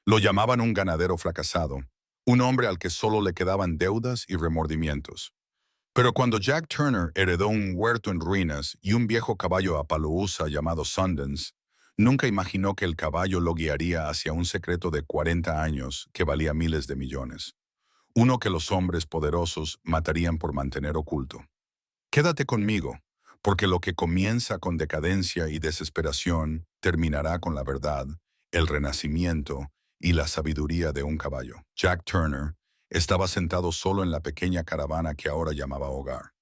Lo llamaban un ganadero fracasado, un hombre al que solo le quedaban deudas y remordimientos. Pero cuando Jack Turner heredó un huerto en ruinas y un viejo caballo Appaloosa llamado Sundance, nunca imaginó que el caballo lo guiaría hacia un secreto de 40 años que valía miles de millones. Uno que los hombres poderosos matarían por mantener oculto. Quédate conmigo, porque lo que comienza con decadencia y desesperación terminará con la verdad, el renacimiento y la sabiduría de un caballo. Jack Turner estaba sentado solo en la pequeña caravana que ahora llamaba hogar.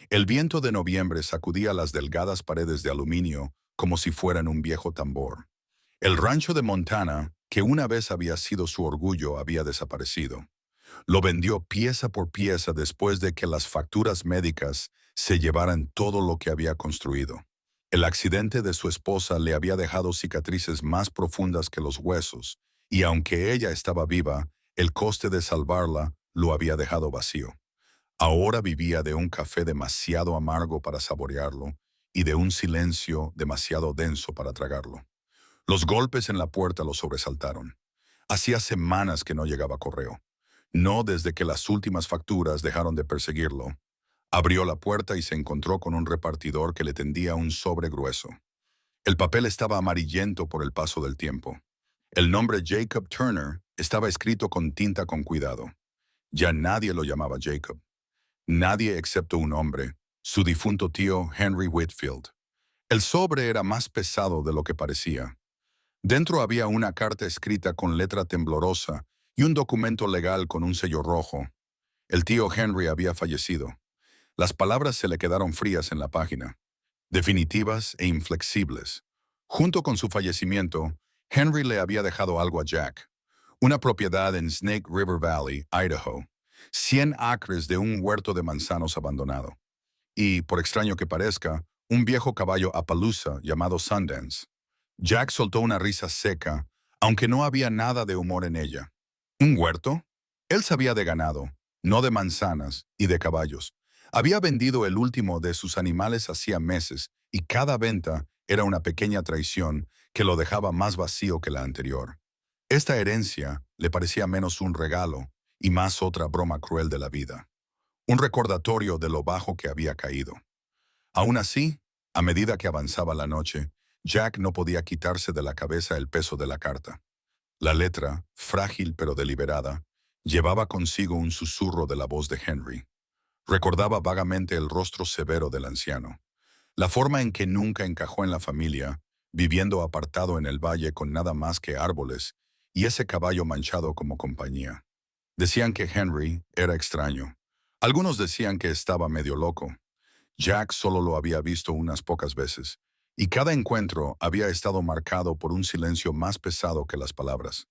El viento de noviembre sacudía las delgadas paredes de aluminio como si fueran un viejo tambor. El rancho de Montana, que una vez había sido su orgullo, había desaparecido. Lo vendió pieza por pieza después de que las facturas médicas se llevaran todo lo que había construido. El accidente de su esposa le había dejado cicatrices más profundas que los huesos, y aunque ella estaba viva, el coste de salvarla lo había dejado vacío. Ahora vivía de un café demasiado amargo para saborearlo y de un silencio demasiado denso para tragarlo. Los golpes en la puerta lo sobresaltaron. Hacía semanas que no llegaba correo. No desde que las últimas facturas dejaron de perseguirlo. Abrió la puerta y se encontró con un repartidor que le tendía un sobre grueso. El papel estaba amarillento por el paso del tiempo. El nombre Jacob Turner estaba escrito con tinta con cuidado. Ya nadie lo llamaba Jacob. Nadie excepto un hombre, su difunto tío Henry Whitfield. El sobre era más pesado de lo que parecía. Dentro había una carta escrita con letra temblorosa y un documento legal con un sello rojo. El tío Henry había fallecido. Las palabras se le quedaron frías en la página, definitivas e inflexibles. Junto con su fallecimiento, Henry le había dejado algo a Jack. Una propiedad en Snake River Valley, Idaho. 100 acres de un huerto de manzanos abandonado. Y, por extraño que parezca, un viejo caballo Appaloosa llamado Sundance. Jack soltó una risa seca, aunque no había nada de humor en ella. ¿Un huerto? Él sabía de ganado, no de manzanas y de caballos. Había vendido el último de sus animales hacía meses y cada venta era una pequeña traición que lo dejaba más vacío que la anterior. Esta herencia le parecía menos un regalo y más otra broma cruel de la vida. Un recordatorio de lo bajo que había caído. Aún así, a medida que avanzaba la noche, Jack no podía quitarse de la cabeza el peso de la carta. La letra, frágil pero deliberada, llevaba consigo un susurro de la voz de Henry. Recordaba vagamente el rostro severo del anciano, la forma en que nunca encajó en la familia, viviendo apartado en el valle con nada más que árboles, y ese caballo manchado como compañía. Decían que Henry era extraño. Algunos decían que estaba medio loco. Jack solo lo había visto unas pocas veces, y cada encuentro había estado marcado por un silencio más pesado que las palabras.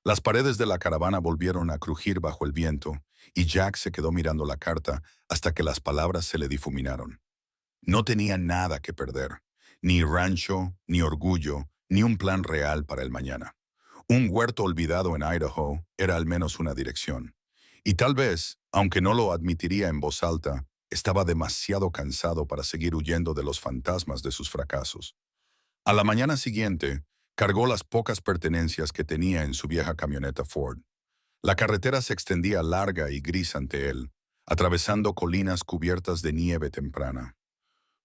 Las paredes de la caravana volvieron a crujir bajo el viento, y Jack se quedó mirando la carta hasta que las palabras se le difuminaron. No tenía nada que perder, ni rancho, ni orgullo, ni un plan real para el mañana. Un huerto olvidado en Idaho era al menos una dirección. Y tal vez, aunque no lo admitiría en voz alta, estaba demasiado cansado para seguir huyendo de los fantasmas de sus fracasos. A la mañana siguiente, cargó las pocas pertenencias que tenía en su vieja camioneta Ford. La carretera se extendía larga y gris ante él, atravesando colinas cubiertas de nieve temprana.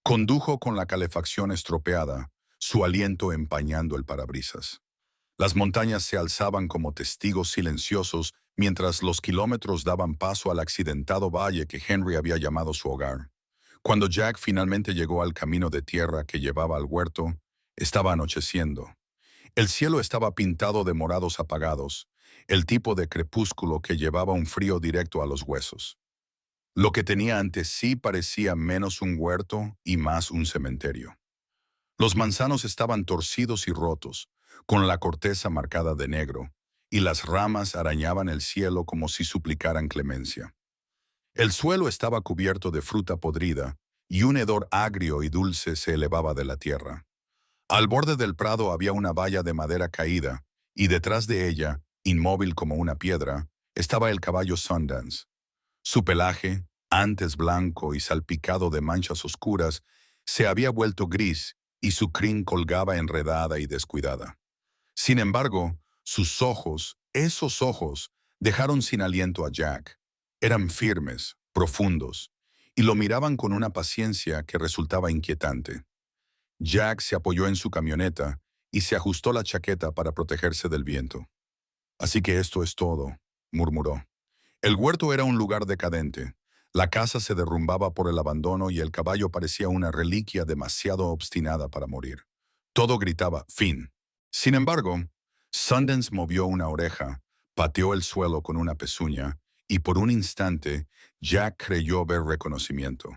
Condujo con la calefacción estropeada, su aliento empañando el parabrisas. Las montañas se alzaban como testigos silenciosos mientras los kilómetros daban paso al accidentado valle que Henry había llamado su hogar. Cuando Jack finalmente llegó al camino de tierra que llevaba al huerto, estaba anocheciendo. El cielo estaba pintado de morados apagados, el tipo de crepúsculo que llevaba un frío directo a los huesos. Lo que tenía ante sí parecía menos un huerto y más un cementerio. Los manzanos estaban torcidos y rotos, con la corteza marcada de negro, y las ramas arañaban el cielo como si suplicaran clemencia. El suelo estaba cubierto de fruta podrida, y un hedor agrio y dulce se elevaba de la tierra. Al borde del prado había una valla de madera caída, y detrás de ella, inmóvil como una piedra, estaba el caballo Sundance. Su pelaje, antes blanco y salpicado de manchas oscuras, se había vuelto gris y su crin colgaba enredada y descuidada. Sin embargo, Sus ojos, esos ojos, dejaron sin aliento a Jack. Eran firmes, profundos, y lo miraban con una paciencia que resultaba inquietante. Jack se apoyó en su camioneta y se ajustó la chaqueta para protegerse del viento. Así que esto es todo, murmuró. El huerto era un lugar decadente. La casa se derrumbaba por el abandono y el caballo parecía una reliquia demasiado obstinada para morir. Todo gritaba, fin. Sin embargo, Sundance movió una oreja, pateó el suelo con una pezuña, y por un instante Jack creyó ver reconocimiento,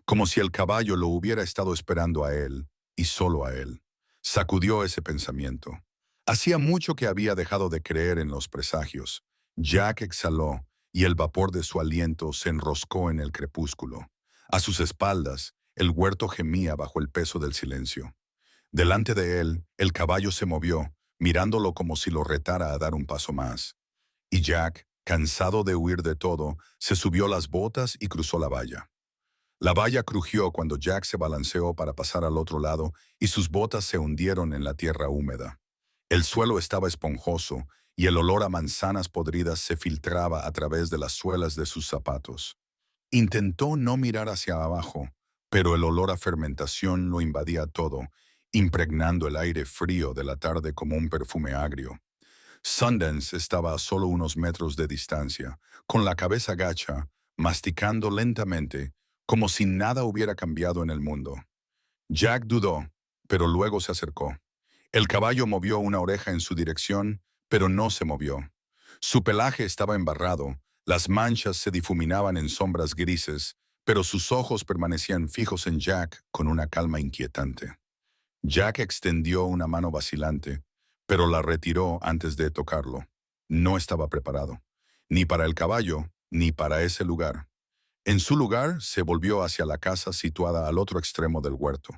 como si el caballo lo hubiera estado esperando a él, y solo a él. Sacudió ese pensamiento. Hacía mucho que había dejado de creer en los presagios. Jack exhaló, y el vapor de su aliento se enroscó en el crepúsculo. A sus espaldas, el huerto gemía bajo el peso del silencio. Delante de él, el caballo se movió, mirándolo como si lo retara a dar un paso más. Y Jack, cansado de huir de todo, se subió las botas y cruzó la valla. La valla crujió cuando Jack se balanceó para pasar al otro lado y sus botas se hundieron en la tierra húmeda. El suelo estaba esponjoso y el olor a manzanas podridas se filtraba a través de las suelas de sus zapatos. Intentó no mirar hacia abajo, pero el olor a fermentación lo invadía todo, impregnando el aire frío de la tarde como un perfume agrio. Sundance estaba a solo unos metros de distancia, con la cabeza gacha, masticando lentamente, como si nada hubiera cambiado en el mundo. Jack dudó, pero luego se acercó. El caballo movió una oreja en su dirección, pero no se movió. Su pelaje estaba embarrado, las manchas se difuminaban en sombras grises, pero sus ojos permanecían fijos en Jack con una calma inquietante. Jack extendió una mano vacilante, pero la retiró antes de tocarlo. No estaba preparado, ni para el caballo, ni para ese lugar. En su lugar, se volvió hacia la casa situada al otro extremo del huerto.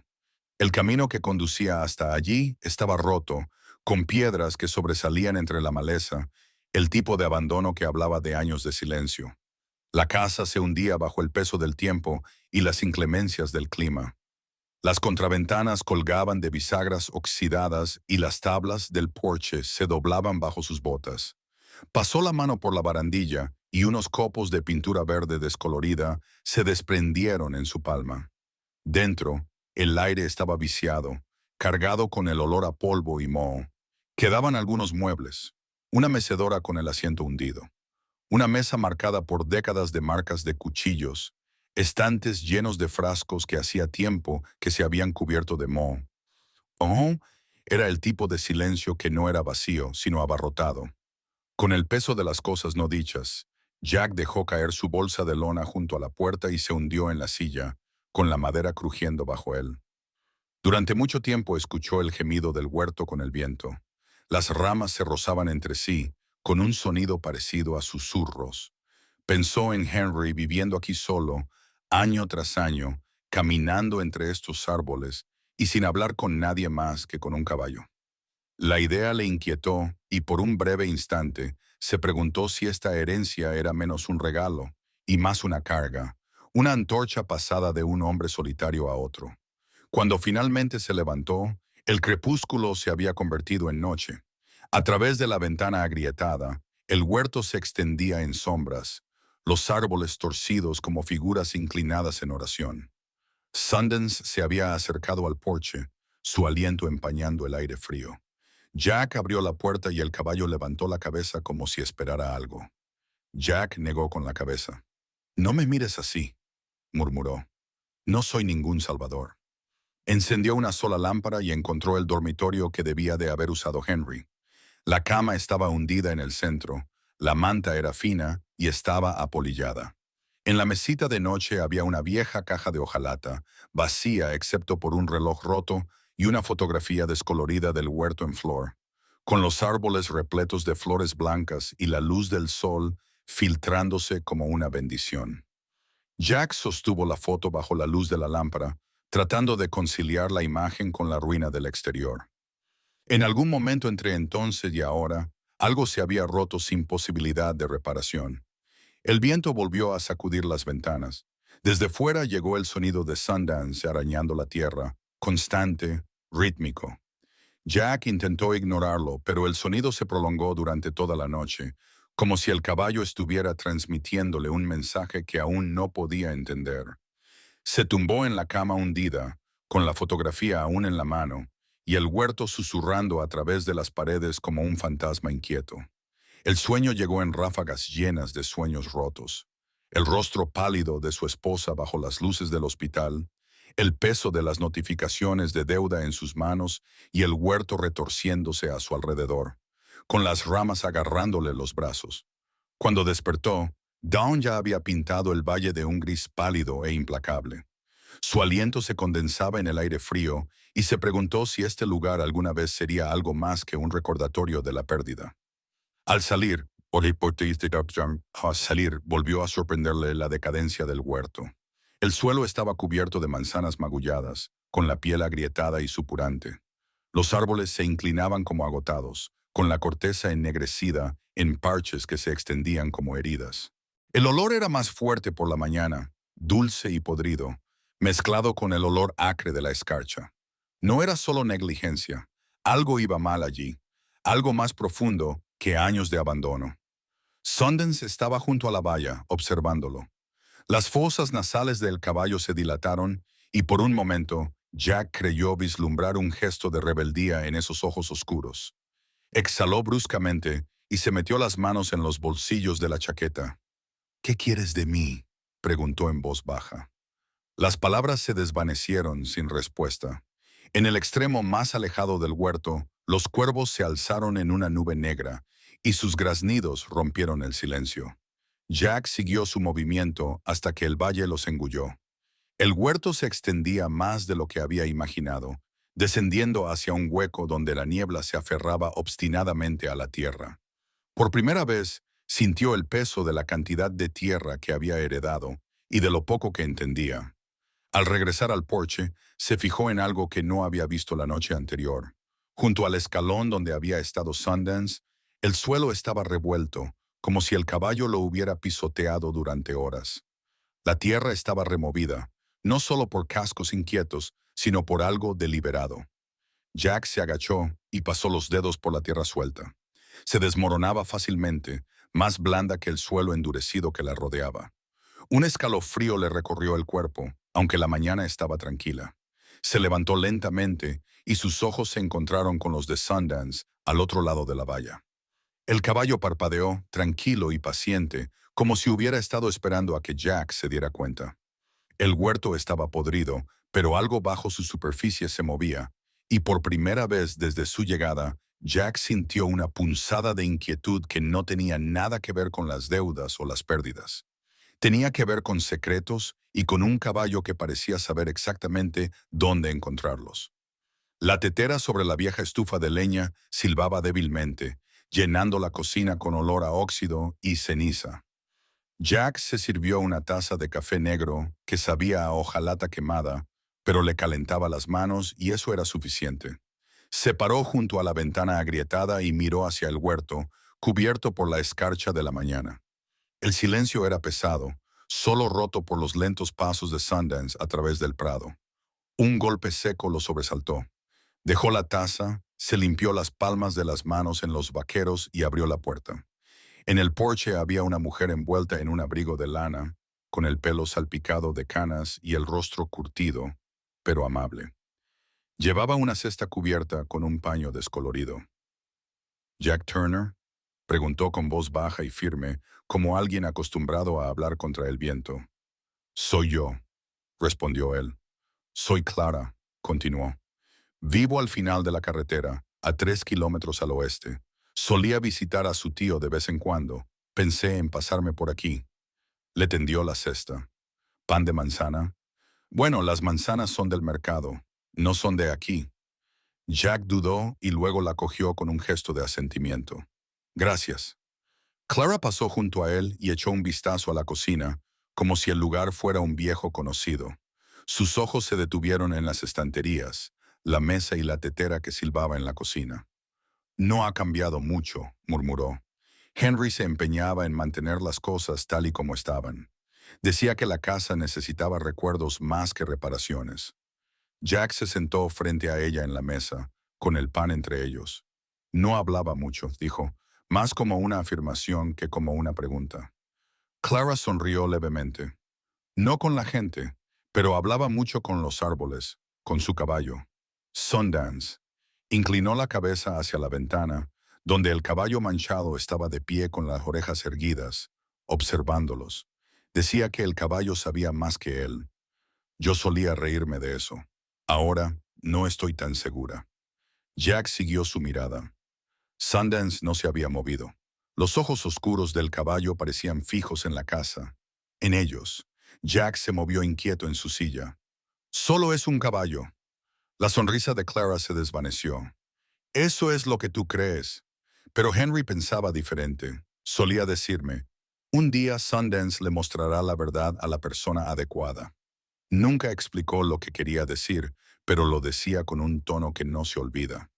El camino que conducía hasta allí estaba roto, con piedras que sobresalían entre la maleza, el tipo de abandono que hablaba de años de silencio. La casa se hundía bajo el peso del tiempo y las inclemencias del clima. Las contraventanas colgaban de bisagras oxidadas y las tablas del porche se doblaban bajo sus botas. Pasó la mano por la barandilla y unos copos de pintura verde descolorida se desprendieron en su palma. Dentro, el aire estaba viciado, cargado con el olor a polvo y moho. Quedaban algunos muebles, una mecedora con el asiento hundido, una mesa marcada por décadas de marcas de cuchillos, estantes llenos de frascos que hacía tiempo que se habían cubierto de moho. Oh, era el tipo de silencio que no era vacío, sino abarrotado. Con el peso de las cosas no dichas, Jack dejó caer su bolsa de lona junto a la puerta y se hundió en la silla, con la madera crujiendo bajo él. Durante mucho tiempo escuchó el gemido del huerto con el viento. Las ramas se rozaban entre sí, con un sonido parecido a susurros. Pensó en Henry viviendo aquí solo, año tras año, caminando entre estos árboles y sin hablar con nadie más que con un caballo. La idea le inquietó y por un breve instante se preguntó si esta herencia era menos un regalo y más una carga, una antorcha pasada de un hombre solitario a otro. Cuando finalmente se levantó, el crepúsculo se había convertido en noche. A través de la ventana agrietada, el huerto se extendía en sombras, los árboles torcidos como figuras inclinadas en oración. Sundance se había acercado al porche, su aliento empañando el aire frío. Jack abrió la puerta y el caballo levantó la cabeza como si esperara algo. Jack negó con la cabeza. «No me mires así», murmuró. «No soy ningún salvador». Encendió una sola lámpara y encontró el dormitorio que debía de haber usado Henry. La cama estaba hundida en el centro, la manta era fina y estaba apolillada. En la mesita de noche había una vieja caja de hojalata, vacía excepto por un reloj roto y una fotografía descolorida del huerto en flor, con los árboles repletos de flores blancas y la luz del sol filtrándose como una bendición. Jack sostuvo la foto bajo la luz de la lámpara, tratando de conciliar la imagen con la ruina del exterior. En algún momento entre entonces y ahora, algo se había roto sin posibilidad de reparación. El viento volvió a sacudir las ventanas. Desde fuera llegó el sonido de Sundance arañando la tierra, constante, rítmico. Jack intentó ignorarlo, pero el sonido se prolongó durante toda la noche, como si el caballo estuviera transmitiéndole un mensaje que aún no podía entender. Se tumbó en la cama hundida, con la fotografía aún en la mano, y el huerto susurrando a través de las paredes como un fantasma inquieto. El sueño llegó en ráfagas llenas de sueños rotos. El rostro pálido de su esposa bajo las luces del hospital, el peso de las notificaciones de deuda en sus manos y el huerto retorciéndose a su alrededor, con las ramas agarrándole los brazos. Cuando despertó, Dawn ya había pintado el valle de un gris pálido e implacable. Su aliento se condensaba en el aire frío y se preguntó si este lugar alguna vez sería algo más que un recordatorio de la pérdida. Al salir, volvió a sorprenderle la decadencia del huerto. El suelo estaba cubierto de manzanas magulladas, con la piel agrietada y supurante. Los árboles se inclinaban como agotados, con la corteza ennegrecida en parches que se extendían como heridas. El olor era más fuerte por la mañana, dulce y podrido, mezclado con el olor acre de la escarcha. No era solo negligencia, algo iba mal allí, algo más profundo que años de abandono. Sundance estaba junto a la valla, observándolo. Las fosas nasales del caballo se dilataron y por un momento Jack creyó vislumbrar un gesto de rebeldía en esos ojos oscuros. Exhaló bruscamente y se metió las manos en los bolsillos de la chaqueta. ¿Qué quieres de mí?, preguntó en voz baja. Las palabras se desvanecieron sin respuesta. En el extremo más alejado del huerto, los cuervos se alzaron en una nube negra y sus graznidos rompieron el silencio. Jack siguió su movimiento hasta que el valle los engulló. El huerto se extendía más de lo que había imaginado, descendiendo hacia un hueco donde la niebla se aferraba obstinadamente a la tierra. Por primera vez, sintió el peso de la cantidad de tierra que había heredado y de lo poco que entendía. Al regresar al porche, se fijó en algo que no había visto la noche anterior. Junto al escalón donde había estado Sundance, el suelo estaba revuelto, como si el caballo lo hubiera pisoteado durante horas. La tierra estaba removida, no solo por cascos inquietos, sino por algo deliberado. Jack se agachó y pasó los dedos por la tierra suelta. Se desmoronaba fácilmente, más blanda que el suelo endurecido que la rodeaba. Un escalofrío le recorrió el cuerpo, aunque la mañana estaba tranquila. Se levantó lentamente y sus ojos se encontraron con los de Sundance al otro lado de la valla. El caballo parpadeó, tranquilo y paciente, como si hubiera estado esperando a que Jack se diera cuenta. El huerto estaba podrido, pero algo bajo su superficie se movía, y por primera vez desde su llegada, Jack sintió una punzada de inquietud que no tenía nada que ver con las deudas o las pérdidas. Tenía que ver con secretos y con un caballo que parecía saber exactamente dónde encontrarlos. La tetera sobre la vieja estufa de leña silbaba débilmente, llenando la cocina con olor a óxido y ceniza. Jack se sirvió una taza de café negro que sabía a hojalata quemada, pero le calentaba las manos y eso era suficiente. Se paró junto a la ventana agrietada y miró hacia el huerto, cubierto por la escarcha de la mañana. El silencio era pesado, solo roto por los lentos pasos de Sundance a través del prado. Un golpe seco lo sobresaltó. Dejó la taza, se limpió las palmas de las manos en los vaqueros y abrió la puerta. En el porche había una mujer envuelta en un abrigo de lana, con el pelo salpicado de canas y el rostro curtido, pero amable. Llevaba una cesta cubierta con un paño descolorido. «¿Jack Turner?», preguntó con voz baja y firme, como alguien acostumbrado a hablar contra el viento. «Soy yo», respondió él. «Soy Clara», continuó. «Vivo al final de la carretera, a 3 kilómetros al oeste. Solía visitar a su tío de vez en cuando. Pensé en pasarme por aquí». Le tendió la cesta. «¿Pan de manzana?». «Bueno, las manzanas son del mercado, no son de aquí». Jack dudó y luego la cogió con un gesto de asentimiento. «Gracias». Clara pasó junto a él y echó un vistazo a la cocina, como si el lugar fuera un viejo conocido. Sus ojos se detuvieron en las estanterías, la mesa y la tetera que silbaba en la cocina. «No ha cambiado mucho», murmuró. Henry se empeñaba en mantener las cosas tal y como estaban. Decía que la casa necesitaba recuerdos más que reparaciones. Jack se sentó frente a ella en la mesa, con el pan entre ellos. No hablaba mucho, dijo, más como una afirmación que como una pregunta. Clara sonrió levemente. No con la gente, pero hablaba mucho con los árboles, con su caballo. Sundance. Inclinó la cabeza hacia la ventana, donde el caballo manchado estaba de pie con las orejas erguidas, observándolos. Decía que el caballo sabía más que él. Yo solía reírme de eso. Ahora no estoy tan segura. Jack siguió su mirada. Sundance no se había movido. Los ojos oscuros del caballo parecían fijos en la casa. En ellos, Jack se movió inquieto en su silla. Solo es un caballo. La sonrisa de Clara se desvaneció. Eso es lo que tú crees. Pero Henry pensaba diferente. Solía decirme, un día Sundance le mostrará la verdad a la persona adecuada. Nunca explicó lo que quería decir, pero lo decía con un tono que no se olvida.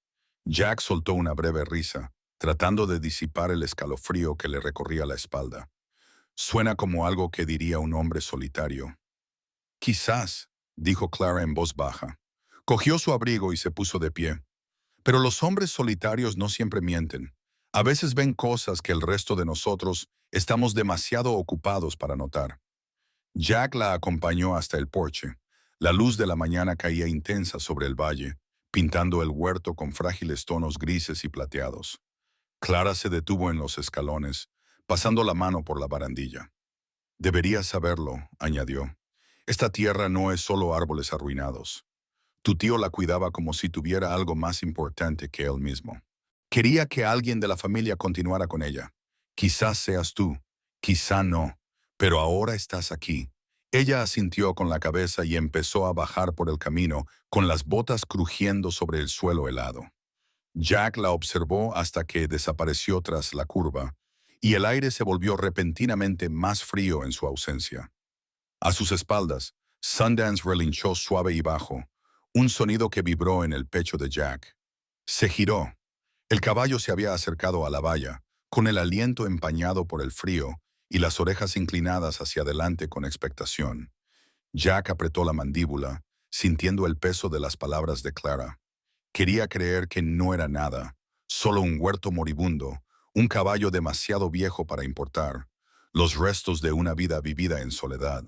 Jack soltó una breve risa, tratando de disipar el escalofrío que le recorría la espalda. Suena como algo que diría un hombre solitario. Quizás, dijo Clara en voz baja. Cogió su abrigo y se puso de pie. Pero los hombres solitarios no siempre mienten. A veces ven cosas que el resto de nosotros estamos demasiado ocupados para notar. Jack la acompañó hasta el porche. La luz de la mañana caía intensa sobre el valle, pintando el huerto con frágiles tonos grises y plateados. Clara se detuvo en los escalones, pasando la mano por la barandilla. Deberías saberlo, añadió. Esta tierra no es solo árboles arruinados. Tu tío la cuidaba como si tuviera algo más importante que él mismo. Quería que alguien de la familia continuara con ella. Quizás seas tú, quizá no, pero ahora estás aquí. Ella asintió con la cabeza y empezó a bajar por el camino, con las botas crujiendo sobre el suelo helado. Jack la observó hasta que desapareció tras la curva, y el aire se volvió repentinamente más frío en su ausencia. A sus espaldas, Sundance relinchó suave y bajo, un sonido que vibró en el pecho de Jack. Se giró. El caballo se había acercado a la valla, con el aliento empañado por el frío y las orejas inclinadas hacia adelante con expectación. Jack apretó la mandíbula, sintiendo el peso de las palabras de Clara. Quería creer que no era nada, solo un huerto moribundo, un caballo demasiado viejo para importar, los restos de una vida vivida en soledad.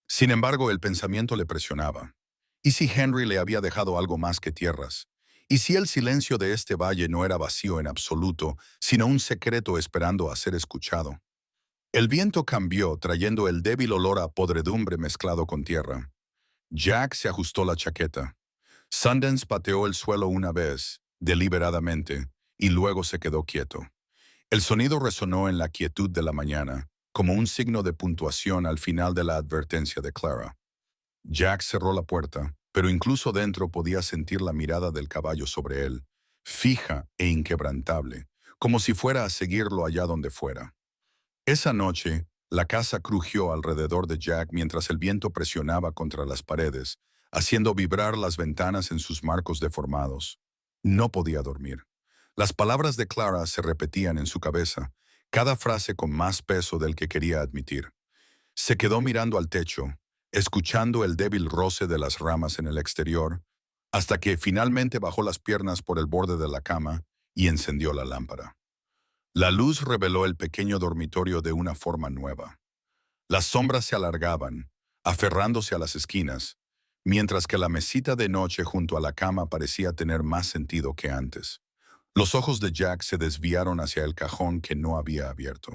Sin embargo, el pensamiento le presionaba. ¿Y si Henry le había dejado algo más que tierras? ¿Y si el silencio de este valle no era vacío en absoluto, sino un secreto esperando a ser escuchado? El viento cambió, trayendo el débil olor a podredumbre mezclado con tierra. Jack se ajustó la chaqueta. Sundance pateó el suelo una vez, deliberadamente, y luego se quedó quieto. El sonido resonó en la quietud de la mañana, como un signo de puntuación al final de la advertencia de Clara. Jack cerró la puerta, pero incluso dentro podía sentir la mirada del caballo sobre él, fija e inquebrantable, como si fuera a seguirlo allá donde fuera. Esa noche, la casa crujió alrededor de Jack mientras el viento presionaba contra las paredes, haciendo vibrar las ventanas en sus marcos deformados. No podía dormir. Las palabras de Clara se repetían en su cabeza, cada frase con más peso del que quería admitir. Se quedó mirando al techo, escuchando el débil roce de las ramas en el exterior, hasta que finalmente bajó las piernas por el borde de la cama y encendió la lámpara. La luz reveló el pequeño dormitorio de una forma nueva. Las sombras se alargaban, aferrándose a las esquinas, mientras que la mesita de noche junto a la cama parecía tener más sentido que antes. Los ojos de Jack se desviaron hacia el cajón que no había abierto.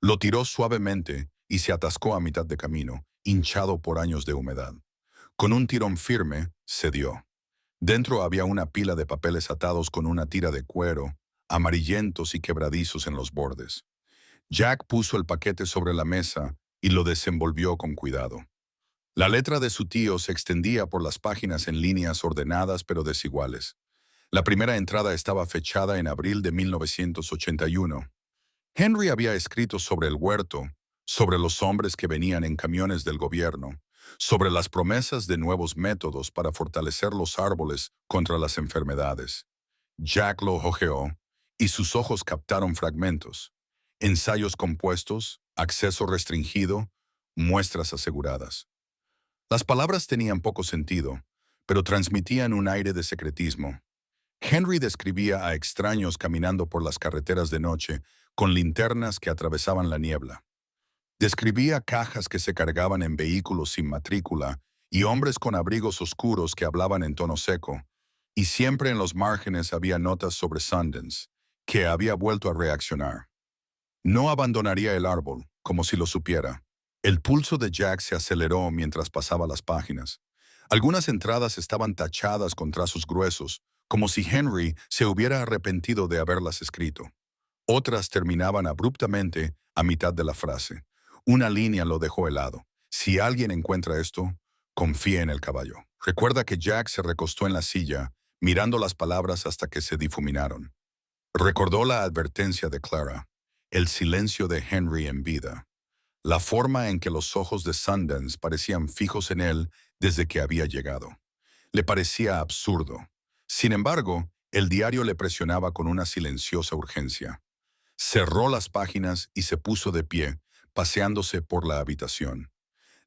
Lo tiró suavemente y se atascó a mitad de camino, hinchado por años de humedad. Con un tirón firme, cedió. Dentro había una pila de papeles atados con una tira de cuero, amarillentos y quebradizos en los bordes. Jack puso el paquete sobre la mesa y lo desenvolvió con cuidado. La letra de su tío se extendía por las páginas en líneas ordenadas pero desiguales. La primera entrada estaba fechada en abril de 1981. Henry había escrito sobre el huerto, sobre los hombres que venían en camiones del gobierno, sobre las promesas de nuevos métodos para fortalecer los árboles contra las enfermedades. Jack lo hojeó y sus ojos captaron fragmentos. Ensayos compuestos, acceso restringido, muestras aseguradas. Las palabras tenían poco sentido, pero transmitían un aire de secretismo. Henry describía a extraños caminando por las carreteras de noche con linternas que atravesaban la niebla. Describía cajas que se cargaban en vehículos sin matrícula y hombres con abrigos oscuros que hablaban en tono seco. Y siempre en los márgenes había notas sobre Sundance, que había vuelto a reaccionar. No abandonaría el árbol, como si lo supiera. El pulso de Jack se aceleró mientras pasaba las páginas. Algunas entradas estaban tachadas con trazos gruesos, como si Henry se hubiera arrepentido de haberlas escrito. Otras terminaban abruptamente a mitad de la frase. Una línea lo dejó helado. Si alguien encuentra esto, confía en el caballo. Recuerda que Jack se recostó en la silla, mirando las palabras hasta que se difuminaron. Recordó la advertencia de Clara, el silencio de Henry en vida, la forma en que los ojos de Sundance parecían fijos en él desde que había llegado. Le parecía absurdo. Sin embargo, el diario le presionaba con una silenciosa urgencia. Cerró las páginas y se puso de pie, paseándose por la habitación.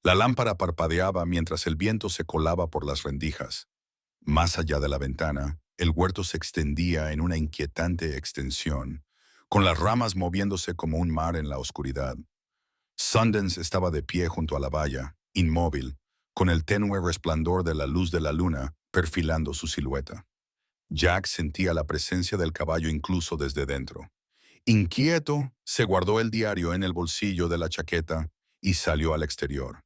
La lámpara parpadeaba mientras el viento se colaba por las rendijas. Más allá de la ventana, el huerto se extendía en una inquietante extensión, con las ramas moviéndose como un mar en la oscuridad. Sundance estaba de pie junto a la valla, inmóvil, con el tenue resplandor de la luz de la luna perfilando su silueta. Jack sentía la presencia del caballo incluso desde dentro. Inquieto, se guardó el diario en el bolsillo de la chaqueta y salió al exterior.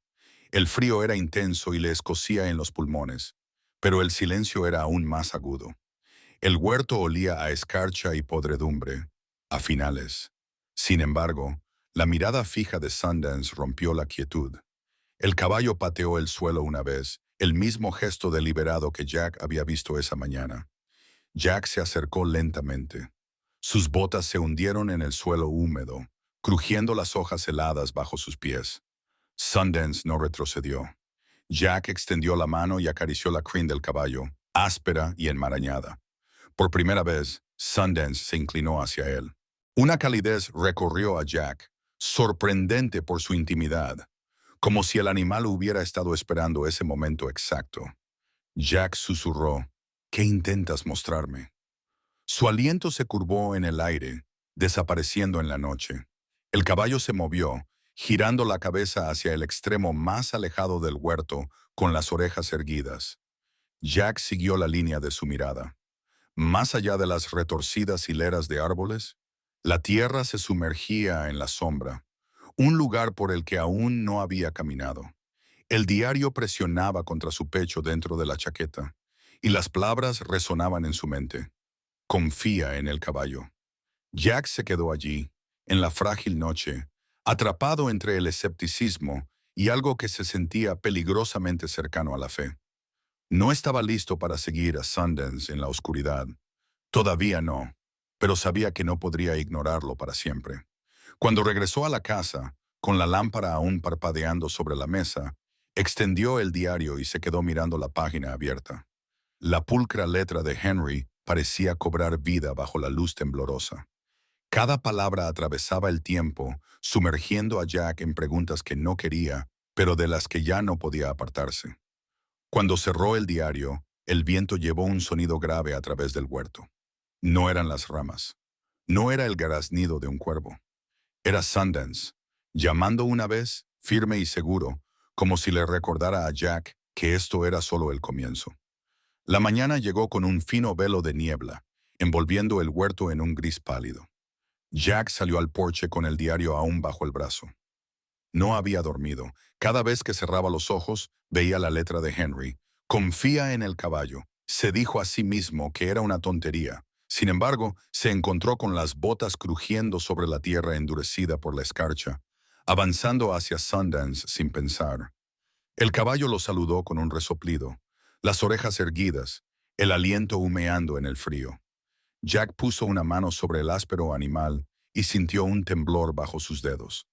El frío era intenso y le escocía en los pulmones, pero el silencio era aún más agudo. El huerto olía a escarcha y podredumbre, a finales. Sin embargo, la mirada fija de Sundance rompió la quietud. El caballo pateó el suelo una vez, el mismo gesto deliberado que Jack había visto esa mañana. Jack se acercó lentamente. Sus botas se hundieron en el suelo húmedo, crujiendo las hojas heladas bajo sus pies. Sundance no retrocedió. Jack extendió la mano y acarició la crin del caballo, áspera y enmarañada. Por primera vez, Sundance se inclinó hacia él. Una calidez recorrió a Jack, sorprendente por su intimidad, como si el animal hubiera estado esperando ese momento exacto. Jack susurró, ¿qué intentas mostrarme? Su aliento se curvó en el aire, desapareciendo en la noche. El caballo se movió, girando la cabeza hacia el extremo más alejado del huerto, con las orejas erguidas. Jack siguió la línea de su mirada. Más allá de las retorcidas hileras de árboles, la tierra se sumergía en la sombra, un lugar por el que aún no había caminado. El diario presionaba contra su pecho dentro de la chaqueta, y las palabras resonaban en su mente. Confía en el caballo. Jack se quedó allí, en la frágil noche, atrapado entre el escepticismo y algo que se sentía peligrosamente cercano a la fe. No estaba listo para seguir a Sundance en la oscuridad. Todavía no, pero sabía que no podría ignorarlo para siempre. Cuando regresó a la casa, con la lámpara aún parpadeando sobre la mesa, extendió el diario y se quedó mirando la página abierta. La pulcra letra de Henry parecía cobrar vida bajo la luz temblorosa. Cada palabra atravesaba el tiempo, sumergiendo a Jack en preguntas que no quería, pero de las que ya no podía apartarse. Cuando cerró el diario, el viento llevó un sonido grave a través del huerto. No eran las ramas. No era el graznido de un cuervo. Era Sundance, llamando una vez, firme y seguro, como si le recordara a Jack que esto era solo el comienzo. La mañana llegó con un fino velo de niebla, envolviendo el huerto en un gris pálido. Jack salió al porche con el diario aún bajo el brazo. No había dormido. Cada vez que cerraba los ojos, veía la letra de Henry. Confía en el caballo. Se dijo a sí mismo que era una tontería. Sin embargo, se encontró con las botas crujiendo sobre la tierra endurecida por la escarcha, avanzando hacia Sundance sin pensar. El caballo lo saludó con un resoplido, las orejas erguidas, el aliento humeando en el frío. Jack puso una mano sobre el áspero animal y sintió un temblor bajo sus dedos.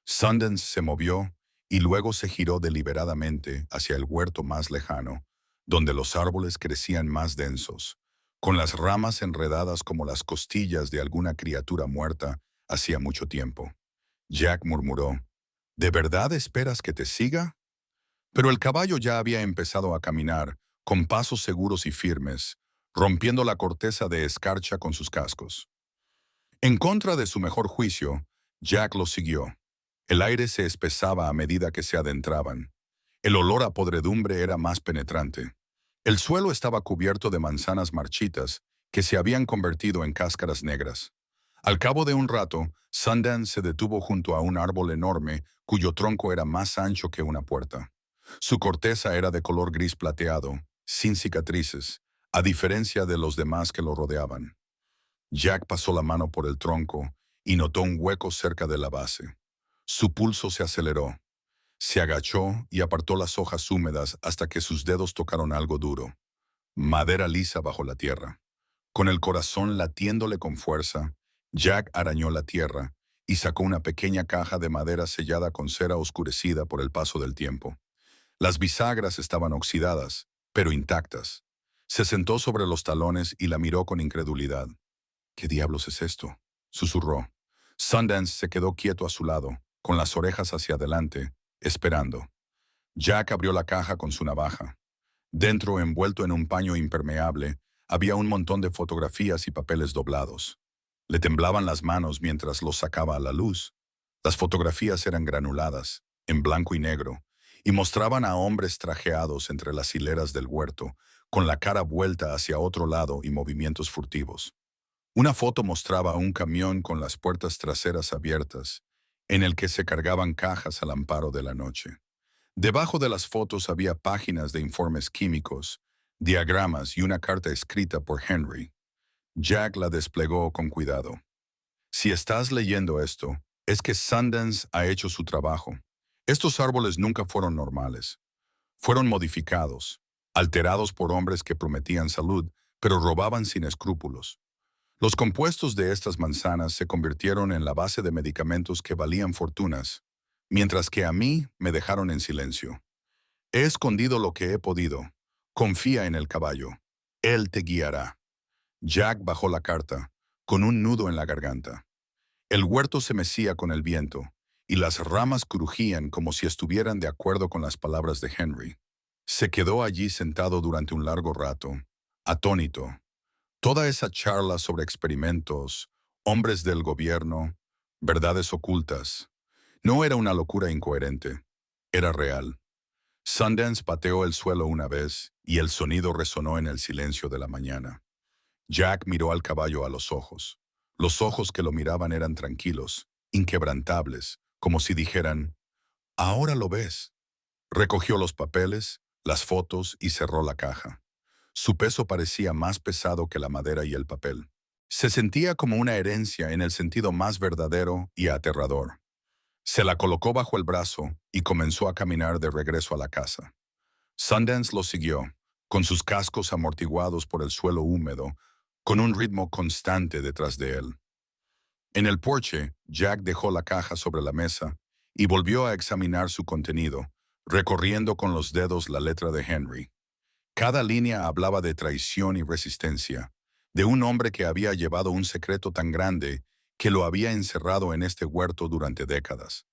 Sundance se movió y luego se giró deliberadamente hacia el huerto más lejano, donde los árboles crecían más densos, con las ramas enredadas como las costillas de alguna criatura muerta hacía mucho tiempo. Jack murmuró, ¿de verdad esperas que te siga? Pero el caballo ya había empezado a caminar, con pasos seguros y firmes, rompiendo la corteza de escarcha con sus cascos. En contra de su mejor juicio, Jack los siguió. El aire se espesaba a medida que se adentraban. El olor a podredumbre era más penetrante. El suelo estaba cubierto de manzanas marchitas que se habían convertido en cáscaras negras. Al cabo de un rato, Sundance se detuvo junto a un árbol enorme cuyo tronco era más ancho que una puerta. Su corteza era de color gris plateado, sin cicatrices, a diferencia de los demás que lo rodeaban. Jack pasó la mano por el tronco y notó un hueco cerca de la base. Su pulso se aceleró. Se agachó y apartó las hojas húmedas hasta que sus dedos tocaron algo duro, madera lisa bajo la tierra. Con el corazón latiéndole con fuerza, Jack arañó la tierra y sacó una pequeña caja de madera sellada con cera oscurecida por el paso del tiempo. Las bisagras estaban oxidadas, pero intactas. Se sentó sobre los talones y la miró con incredulidad. ¿Qué diablos es esto?, susurró. Sundance se quedó quieto a su lado, con las orejas hacia adelante, esperando. Jack abrió la caja con su navaja. Dentro, envuelto en un paño impermeable, había un montón de fotografías y papeles doblados. Le temblaban las manos mientras los sacaba a la luz. Las fotografías eran granuladas, en blanco y negro, y mostraban a hombres trajeados entre las hileras del huerto, con la cara vuelta hacia otro lado y movimientos furtivos. Una foto mostraba un camión con las puertas traseras abiertas, en el que se cargaban cajas al amparo de la noche. Debajo de las fotos había páginas de informes químicos, diagramas y una carta escrita por Henry. Jack la desplegó con cuidado. Si estás leyendo esto, es que Sundance ha hecho su trabajo. Estos árboles nunca fueron normales. Fueron modificados, alterados por hombres que prometían salud, pero robaban sin escrúpulos. Los compuestos de estas manzanas se convirtieron en la base de medicamentos que valían fortunas, mientras que a mí me dejaron en silencio. He escondido lo que he podido. Confía en el caballo. Él te guiará. Jack bajó la carta, con un nudo en la garganta. El huerto se mecía con el viento, y las ramas crujían como si estuvieran de acuerdo con las palabras de Henry. Se quedó allí sentado durante un largo rato, atónito. Toda esa charla sobre experimentos, hombres del gobierno, verdades ocultas, no era una locura incoherente, era real. Sundance pateó el suelo una vez y el sonido resonó en el silencio de la mañana. Jack miró al caballo a los ojos. Los ojos que lo miraban eran tranquilos, inquebrantables, como si dijeran, «Ahora lo ves». Recogió los papeles, las fotos y cerró la caja. Su peso parecía más pesado que la madera y el papel. Se sentía como una herencia en el sentido más verdadero y aterrador. Se la colocó bajo el brazo y comenzó a caminar de regreso a la casa. Sundance lo siguió, con sus cascos amortiguados por el suelo húmedo, con un ritmo constante detrás de él. En el porche, Jack dejó la caja sobre la mesa y volvió a examinar su contenido, recorriendo con los dedos la letra de Henry. Cada línea hablaba de traición y resistencia, de un hombre que había llevado un secreto tan grande que lo había encerrado en este huerto durante décadas.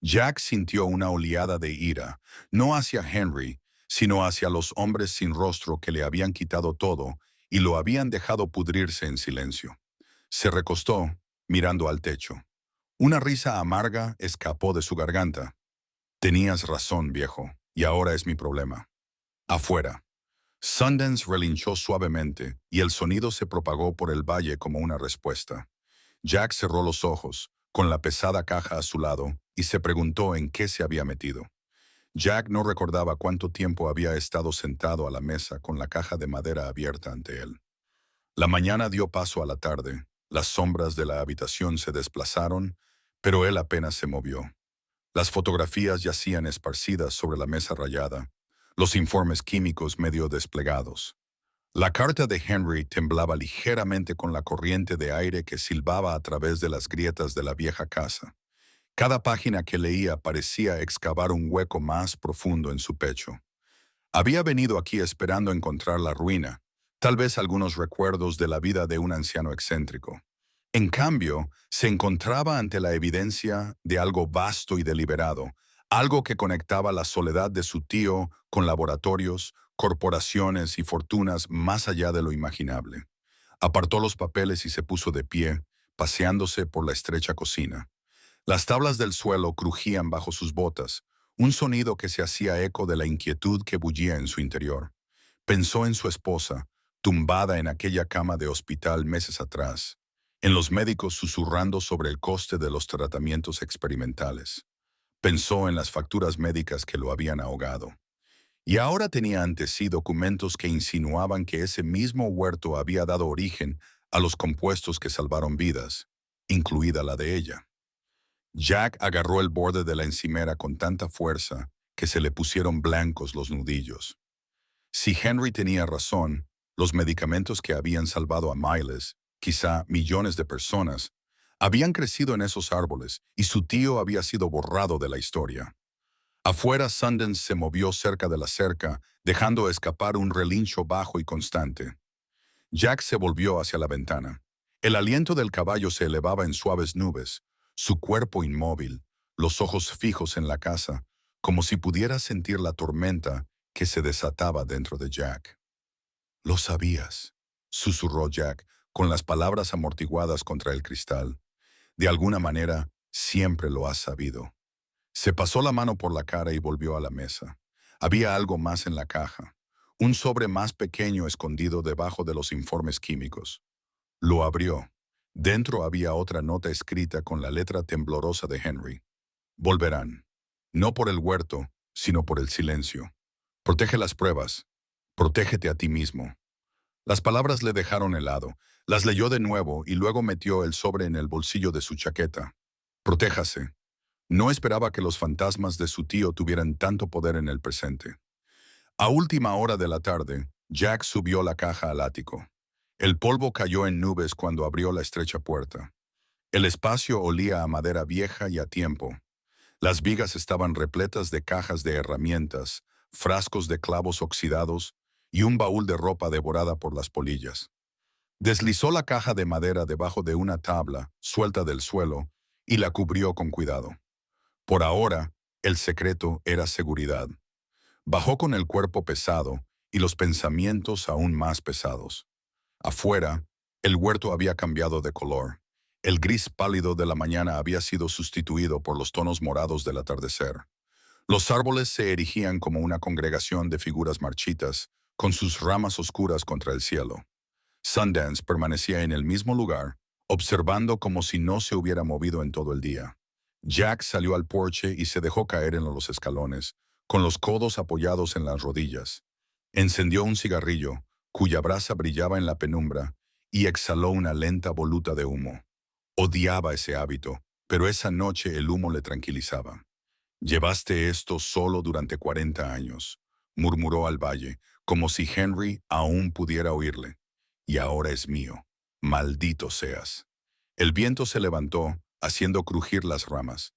Jack sintió una oleada de ira, no hacia Henry, sino hacia los hombres sin rostro que le habían quitado todo y lo habían dejado pudrirse en silencio. Se recostó, mirando al techo. Una risa amarga escapó de su garganta. «Tenías razón, viejo, y ahora es mi problema». Afuera. Sundance relinchó suavemente y el sonido se propagó por el valle como una respuesta. Jack cerró los ojos, con la pesada caja a su lado, y se preguntó en qué se había metido. Jack no recordaba cuánto tiempo había estado sentado a la mesa con la caja de madera abierta ante él. La mañana dio paso a la tarde, las sombras de la habitación se desplazaron, pero él apenas se movió. Las fotografías yacían esparcidas sobre la mesa rayada, los informes químicos medio desplegados. La carta de Henry temblaba ligeramente con la corriente de aire que silbaba a través de las grietas de la vieja casa. Cada página que leía parecía excavar un hueco más profundo en su pecho. Había venido aquí esperando encontrar la ruina, tal vez algunos recuerdos de la vida de un anciano excéntrico. En cambio, se encontraba ante la evidencia de algo vasto y deliberado, algo que conectaba la soledad de su tío con laboratorios, corporaciones y fortunas más allá de lo imaginable. Apartó los papeles y se puso de pie, paseándose por la estrecha cocina. Las tablas del suelo crujían bajo sus botas, un sonido que se hacía eco de la inquietud que bullía en su interior. Pensó en su esposa, tumbada en aquella cama de hospital meses atrás, en los médicos susurrando sobre el coste de los tratamientos experimentales. Pensó en las facturas médicas que lo habían ahogado. Y ahora tenía ante sí documentos que insinuaban que ese mismo huerto había dado origen a los compuestos que salvaron vidas, incluida la de ella. Jack agarró el borde de la encimera con tanta fuerza que se le pusieron blancos los nudillos. Si Henry tenía razón, los medicamentos que habían salvado a miles, quizá millones de personas, habían crecido en esos árboles y su tío había sido borrado de la historia. Afuera, Sundance se movió cerca de la cerca, dejando escapar un relincho bajo y constante. Jack se volvió hacia la ventana. El aliento del caballo se elevaba en suaves nubes, su cuerpo inmóvil, los ojos fijos en la casa, como si pudiera sentir la tormenta que se desataba dentro de Jack. «Lo sabías», susurró Jack, con las palabras amortiguadas contra el cristal. «De alguna manera, siempre lo has sabido». Se pasó la mano por la cara y volvió a la mesa. Había algo más en la caja, un sobre más pequeño escondido debajo de los informes químicos. Lo abrió. Dentro había otra nota escrita con la letra temblorosa de Henry. «Volverán. No por el huerto, sino por el silencio. Protege las pruebas. Protégete a ti mismo». Las palabras le dejaron helado. Las leyó de nuevo y luego metió el sobre en el bolsillo de su chaqueta. «Protéjase». No esperaba que los fantasmas de su tío tuvieran tanto poder en el presente. A última hora de la tarde, Jack subió la caja al ático. El polvo cayó en nubes cuando abrió la estrecha puerta. El espacio olía a madera vieja y a tiempo. Las vigas estaban repletas de cajas de herramientas, frascos de clavos oxidados y un baúl de ropa devorada por las polillas. Deslizó la caja de madera debajo de una tabla, suelta del suelo, y la cubrió con cuidado. Por ahora, el secreto era seguridad. Bajó con el cuerpo pesado y los pensamientos aún más pesados. Afuera, el huerto había cambiado de color. El gris pálido de la mañana había sido sustituido por los tonos morados del atardecer. Los árboles se erigían como una congregación de figuras marchitas, con sus ramas oscuras contra el cielo. Sundance permanecía en el mismo lugar, observando como si no se hubiera movido en todo el día. Jack salió al porche y se dejó caer en los escalones, con los codos apoyados en las rodillas. Encendió un cigarrillo, cuya brasa brillaba en la penumbra, y exhaló una lenta voluta de humo. Odiaba ese hábito, pero esa noche el humo le tranquilizaba. «Llevaste esto solo durante 40 años», murmuró al valle, como si Henry aún pudiera oírle. «Y ahora es mío. Maldito seas». El viento se levantó, haciendo crujir las ramas.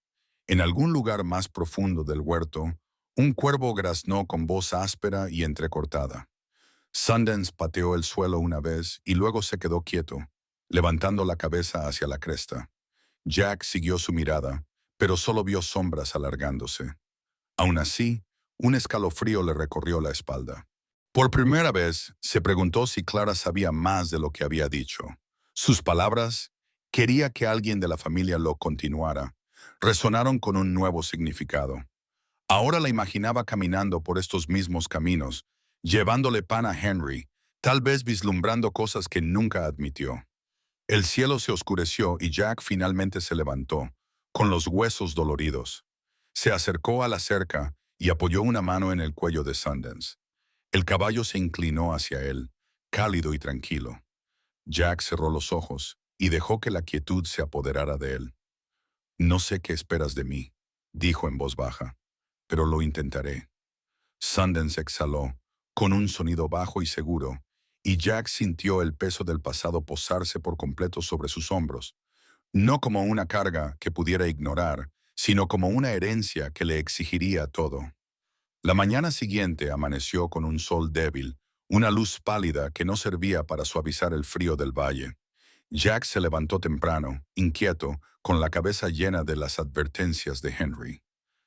En algún lugar más profundo del huerto, un cuervo graznó con voz áspera y entrecortada. Sundance pateó el suelo una vez y luego se quedó quieto, levantando la cabeza hacia la cresta. Jack siguió su mirada, pero solo vio sombras alargándose. Aún así, un escalofrío le recorrió la espalda. Por primera vez, se preguntó si Clara sabía más de lo que había dicho. Sus palabras, «quería que alguien de la familia lo continuara», resonaron con un nuevo significado. Ahora la imaginaba caminando por estos mismos caminos, llevándole pan a Henry, tal vez vislumbrando cosas que nunca admitió. El cielo se oscureció y Jack finalmente se levantó, con los huesos doloridos. Se acercó a la cerca y apoyó una mano en el cuello de Sundance. El caballo se inclinó hacia él, cálido y tranquilo. Jack cerró los ojos y dejó que la quietud se apoderara de él. «No sé qué esperas de mí», dijo en voz baja, «pero lo intentaré». Sundance exhaló, con un sonido bajo y seguro, y Jack sintió el peso del pasado posarse por completo sobre sus hombros, no como una carga que pudiera ignorar, sino como una herencia que le exigiría todo. La mañana siguiente amaneció con un sol débil, una luz pálida que no servía para suavizar el frío del valle. Jack se levantó temprano, inquieto, con la cabeza llena de las advertencias de Henry.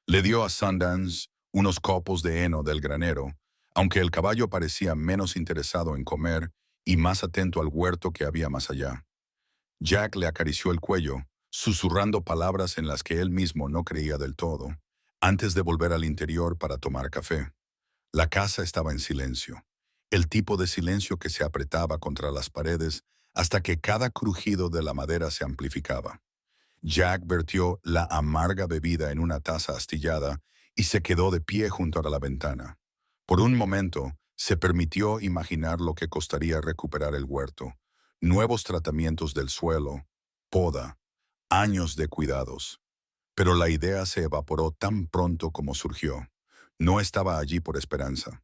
Le dio a Sundance unos copos de heno del granero, aunque el caballo parecía menos interesado en comer y más atento al huerto que había más allá. Jack le acarició el cuello, susurrando palabras en las que él mismo no creía del todo, antes de volver al interior para tomar café. La casa estaba en silencio, el tipo de silencio que se apretaba contra las paredes hasta que cada crujido de la madera se amplificaba. Jack vertió la amarga bebida en una taza astillada y se quedó de pie junto a la ventana. Por un momento, se permitió imaginar lo que costaría recuperar el huerto, nuevos tratamientos del suelo, poda, años de cuidados. Pero la idea se evaporó tan pronto como surgió. No estaba allí por esperanza.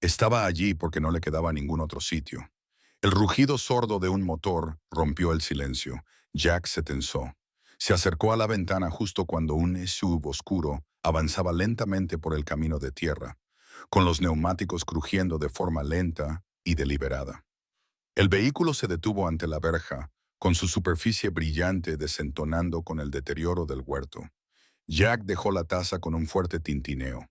Estaba allí porque no le quedaba ningún otro sitio. El rugido sordo de un motor rompió el silencio. Jack se tensó. Se acercó a la ventana justo cuando un SUV oscuro avanzaba lentamente por el camino de tierra, con los neumáticos crujiendo de forma lenta y deliberada. El vehículo se detuvo ante la verja, con su superficie brillante desentonando con el deterioro del huerto. Jack dejó la taza con un fuerte tintineo.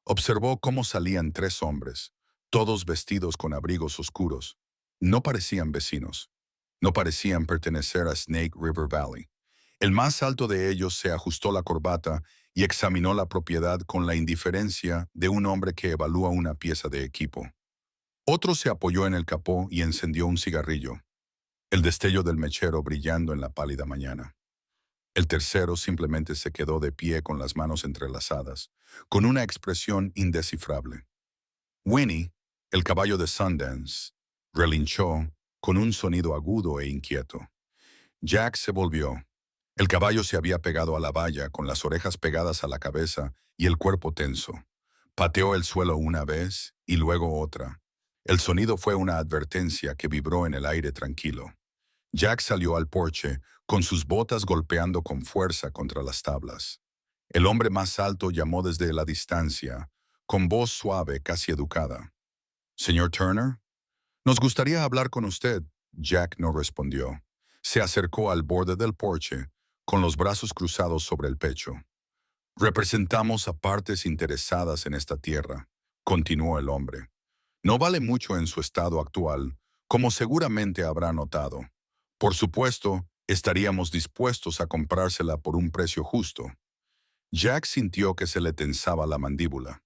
Observó cómo salían tres hombres, todos vestidos con abrigos oscuros. No parecían vecinos. No parecían pertenecer a Snake River Valley. El más alto de ellos se ajustó la corbata y examinó la propiedad con la indiferencia de un hombre que evalúa una pieza de equipo. Otro se apoyó en el capó y encendió un cigarrillo, el destello del mechero brillando en la pálida mañana. El tercero simplemente se quedó de pie con las manos entrelazadas, con una expresión indescifrable. Winnie, el caballo de Sundance, relinchó con un sonido agudo e inquieto. Jack se volvió. El caballo se había pegado a la valla con las orejas pegadas a la cabeza y el cuerpo tenso. Pateó el suelo una vez y luego otra. El sonido fue una advertencia que vibró en el aire tranquilo. Jack salió al porche, con sus botas golpeando con fuerza contra las tablas. El hombre más alto llamó desde la distancia, con voz suave, casi educada. «Señor Turner, nos gustaría hablar con usted». Jack no respondió. Se acercó al borde del porche, con los brazos cruzados sobre el pecho. «Representamos a partes interesadas en esta tierra», continuó el hombre. «No vale mucho en su estado actual, como seguramente habrá notado. Por supuesto, estaríamos dispuestos a comprársela por un precio justo». Jack sintió que se le tensaba la mandíbula.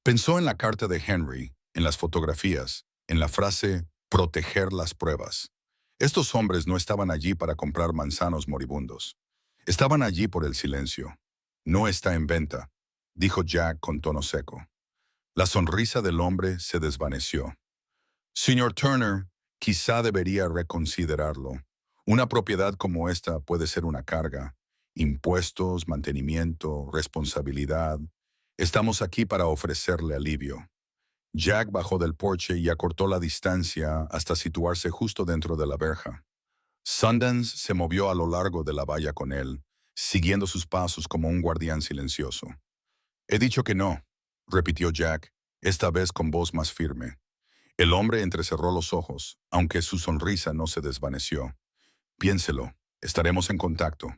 Pensó en la carta de Henry, en las fotografías, en la frase «proteger las pruebas». Estos hombres no estaban allí para comprar manzanos moribundos. Estaban allí por el silencio. «No está en venta», dijo Jack con tono seco. La sonrisa del hombre se desvaneció. «Señor Turner, quizá debería reconsiderarlo. Una propiedad como esta puede ser una carga. Impuestos, mantenimiento, responsabilidad. Estamos aquí para ofrecerle alivio». Jack bajó del porche y acortó la distancia hasta situarse justo dentro de la verja. Sundance se movió a lo largo de la valla con él, siguiendo sus pasos como un guardián silencioso. «He dicho que no», repitió Jack, esta vez con voz más firme. El hombre entrecerró los ojos, aunque su sonrisa no se desvaneció. «Piénselo, estaremos en contacto».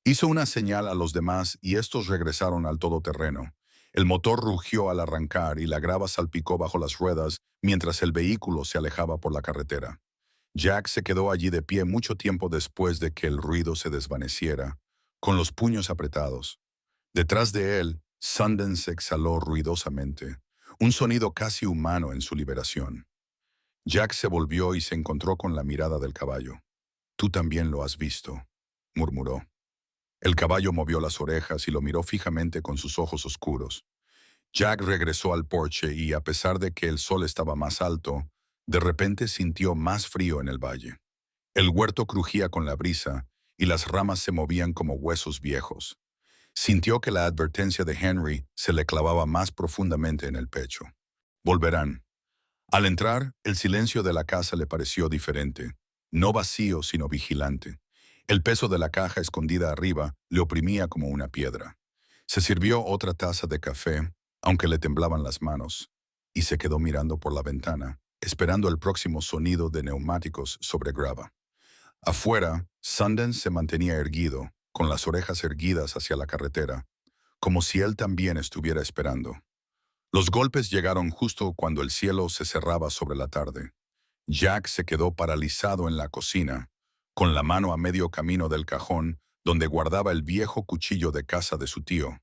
Hizo una señal a los demás y estos regresaron al todoterreno. El motor rugió al arrancar y la grava salpicó bajo las ruedas mientras el vehículo se alejaba por la carretera. Jack se quedó allí de pie mucho tiempo después de que el ruido se desvaneciera, con los puños apretados. Detrás de él, Sundance exhaló ruidosamente, un sonido casi humano en su liberación. Jack se volvió y se encontró con la mirada del caballo. «Tú también lo has visto», murmuró. El caballo movió las orejas y lo miró fijamente con sus ojos oscuros. Jack regresó al porche y, a pesar de que el sol estaba más alto, de repente sintió más frío en el valle. El huerto crujía con la brisa y las ramas se movían como huesos viejos. Sintió que la advertencia de Henry se le clavaba más profundamente en el pecho. «Volverán». Al entrar, el silencio de la casa le pareció diferente, no vacío sino vigilante. El peso de la caja escondida arriba le oprimía como una piedra. Se sirvió otra taza de café, aunque le temblaban las manos, y se quedó mirando por la ventana, esperando el próximo sonido de neumáticos sobre grava. Afuera, Sundance se mantenía erguido, con las orejas erguidas hacia la carretera, como si él también estuviera esperando. Los golpes llegaron justo cuando el cielo se cerraba sobre la tarde. Jack se quedó paralizado en la cocina, con la mano a medio camino del cajón donde guardaba el viejo cuchillo de caza de su tío.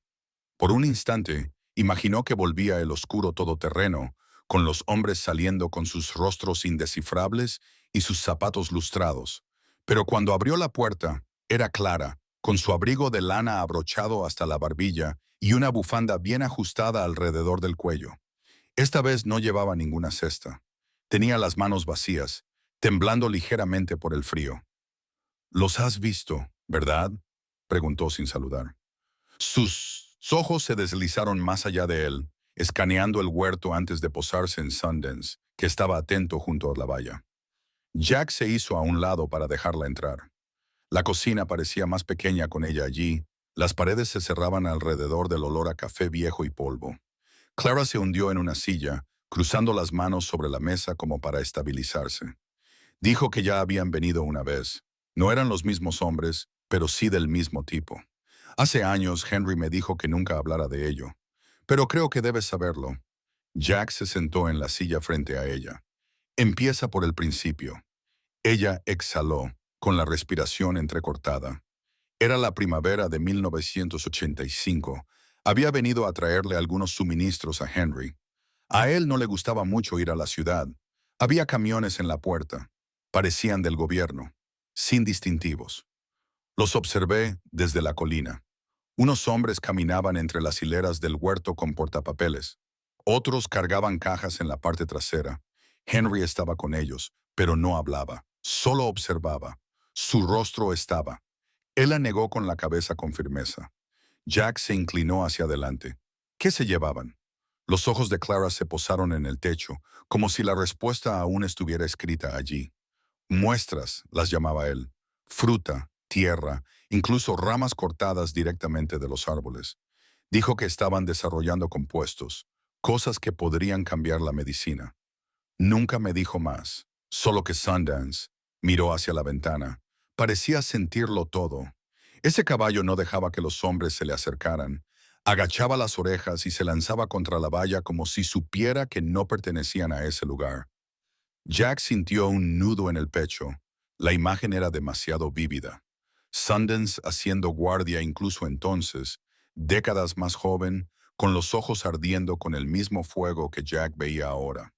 Por un instante, imaginó que volvía el oscuro todoterreno, con los hombres saliendo con sus rostros indescifrables y sus zapatos lustrados. Pero cuando abrió la puerta, era Clara, con su abrigo de lana abrochado hasta la barbilla y una bufanda bien ajustada alrededor del cuello. Esta vez no llevaba ninguna cesta. Tenía las manos vacías, temblando ligeramente por el frío. «Los has visto, ¿verdad?», preguntó sin saludar. Sus ojos se deslizaron más allá de él, escaneando el huerto antes de posarse en Sundance, que estaba atento junto a la valla. Jack se hizo a un lado para dejarla entrar. La cocina parecía más pequeña con ella allí. Las paredes se cerraban alrededor del olor a café viejo y polvo. Clara se hundió en una silla, cruzando las manos sobre la mesa como para estabilizarse. Dijo que ya habían venido una vez. No eran los mismos hombres, pero sí del mismo tipo. Hace años Henry me dijo que nunca hablara de ello, pero creo que debes saberlo. Jack se sentó en la silla frente a ella. Empieza por el principio. Ella exhaló, con la respiración entrecortada. Era la primavera de 1985. Había venido a traerle algunos suministros a Henry. A él no le gustaba mucho ir a la ciudad. Había camiones en la puerta. Parecían del gobierno, sin distintivos. Los observé desde la colina. Unos hombres caminaban entre las hileras del huerto con portapapeles. Otros cargaban cajas en la parte trasera. Henry estaba con ellos, pero no hablaba, solo observaba. Su rostro estaba. Él la negó con la cabeza con firmeza. Jack se inclinó hacia adelante. ¿Qué se llevaban? Los ojos de Clara se posaron en el techo, como si la respuesta aún estuviera escrita allí. Muestras, las llamaba él. Fruta, tierra, incluso ramas cortadas directamente de los árboles. Dijo que estaban desarrollando compuestos, cosas que podrían cambiar la medicina. Nunca me dijo más, solo que Sundance miró hacia la ventana. Parecía sentirlo todo. Ese caballo no dejaba que los hombres se le acercaran. Agachaba las orejas y se lanzaba contra la valla como si supiera que no pertenecían a ese lugar. Jack sintió un nudo en el pecho. La imagen era demasiado vívida. Sundance haciendo guardia incluso entonces, décadas más joven, con los ojos ardiendo con el mismo fuego que Jack veía ahora.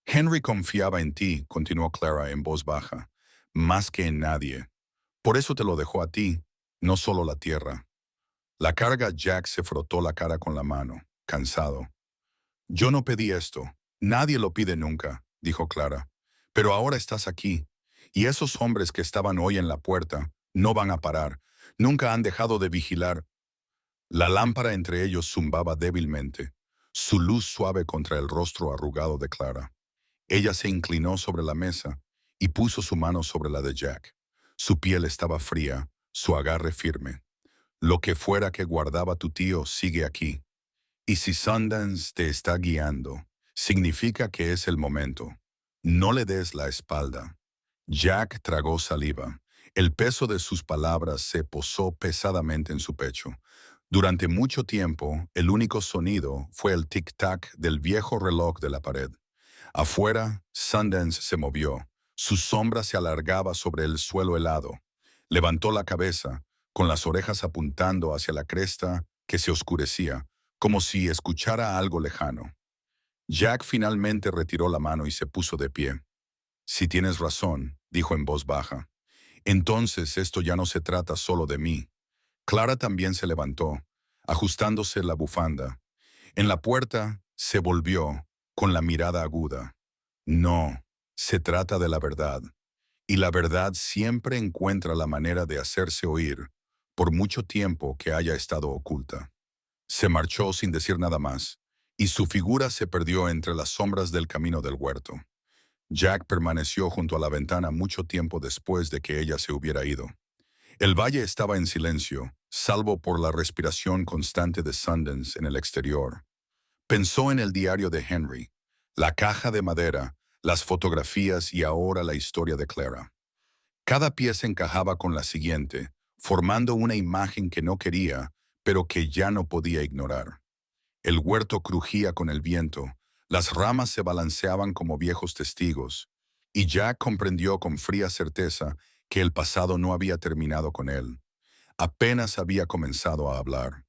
Henry confiaba en ti, continuó Clara en voz baja, más que en nadie. Por eso te lo dejó a ti, no solo la tierra. La carga. Jack se frotó la cara con la mano, cansado. Yo no pedí esto. Nadie lo pide nunca, dijo Clara. Pero ahora estás aquí, y esos hombres que estaban hoy en la puerta no van a parar. Nunca han dejado de vigilar. La lámpara entre ellos zumbaba débilmente, su luz suave contra el rostro arrugado de Clara. Ella se inclinó sobre la mesa y puso su mano sobre la de Jack. Su piel estaba fría, su agarre firme. Lo que fuera que guardaba tu tío sigue aquí. Y si Sundance te está guiando, significa que es el momento. No le des la espalda. Jack tragó saliva. El peso de sus palabras se posó pesadamente en su pecho. Durante mucho tiempo, el único sonido fue el tic-tac del viejo reloj de la pared. Afuera, Sundance se movió. Su sombra se alargaba sobre el suelo helado. Levantó la cabeza, con las orejas apuntando hacia la cresta que se oscurecía, como si escuchara algo lejano. Jack finalmente retiró la mano y se puso de pie. Si tienes razón, dijo en voz baja. Entonces esto ya no se trata solo de mí. Clara también se levantó, ajustándose la bufanda. En la puerta se volvió, con la mirada aguda. No, se trata de la verdad. Y la verdad siempre encuentra la manera de hacerse oír, por mucho tiempo que haya estado oculta. Se marchó sin decir nada más, y su figura se perdió entre las sombras del camino del huerto. Jack permaneció junto a la ventana mucho tiempo después de que ella se hubiera ido. El valle estaba en silencio, salvo por la respiración constante de Sundance en el exterior. Pensó en el diario de Henry, la caja de madera, las fotografías y ahora la historia de Clara. Cada pieza encajaba con la siguiente, formando una imagen que no quería, pero que ya no podía ignorar. El huerto crujía con el viento, las ramas se balanceaban como viejos testigos, y Jack comprendió con fría certeza que el pasado no había terminado con él. Apenas había comenzado a hablar.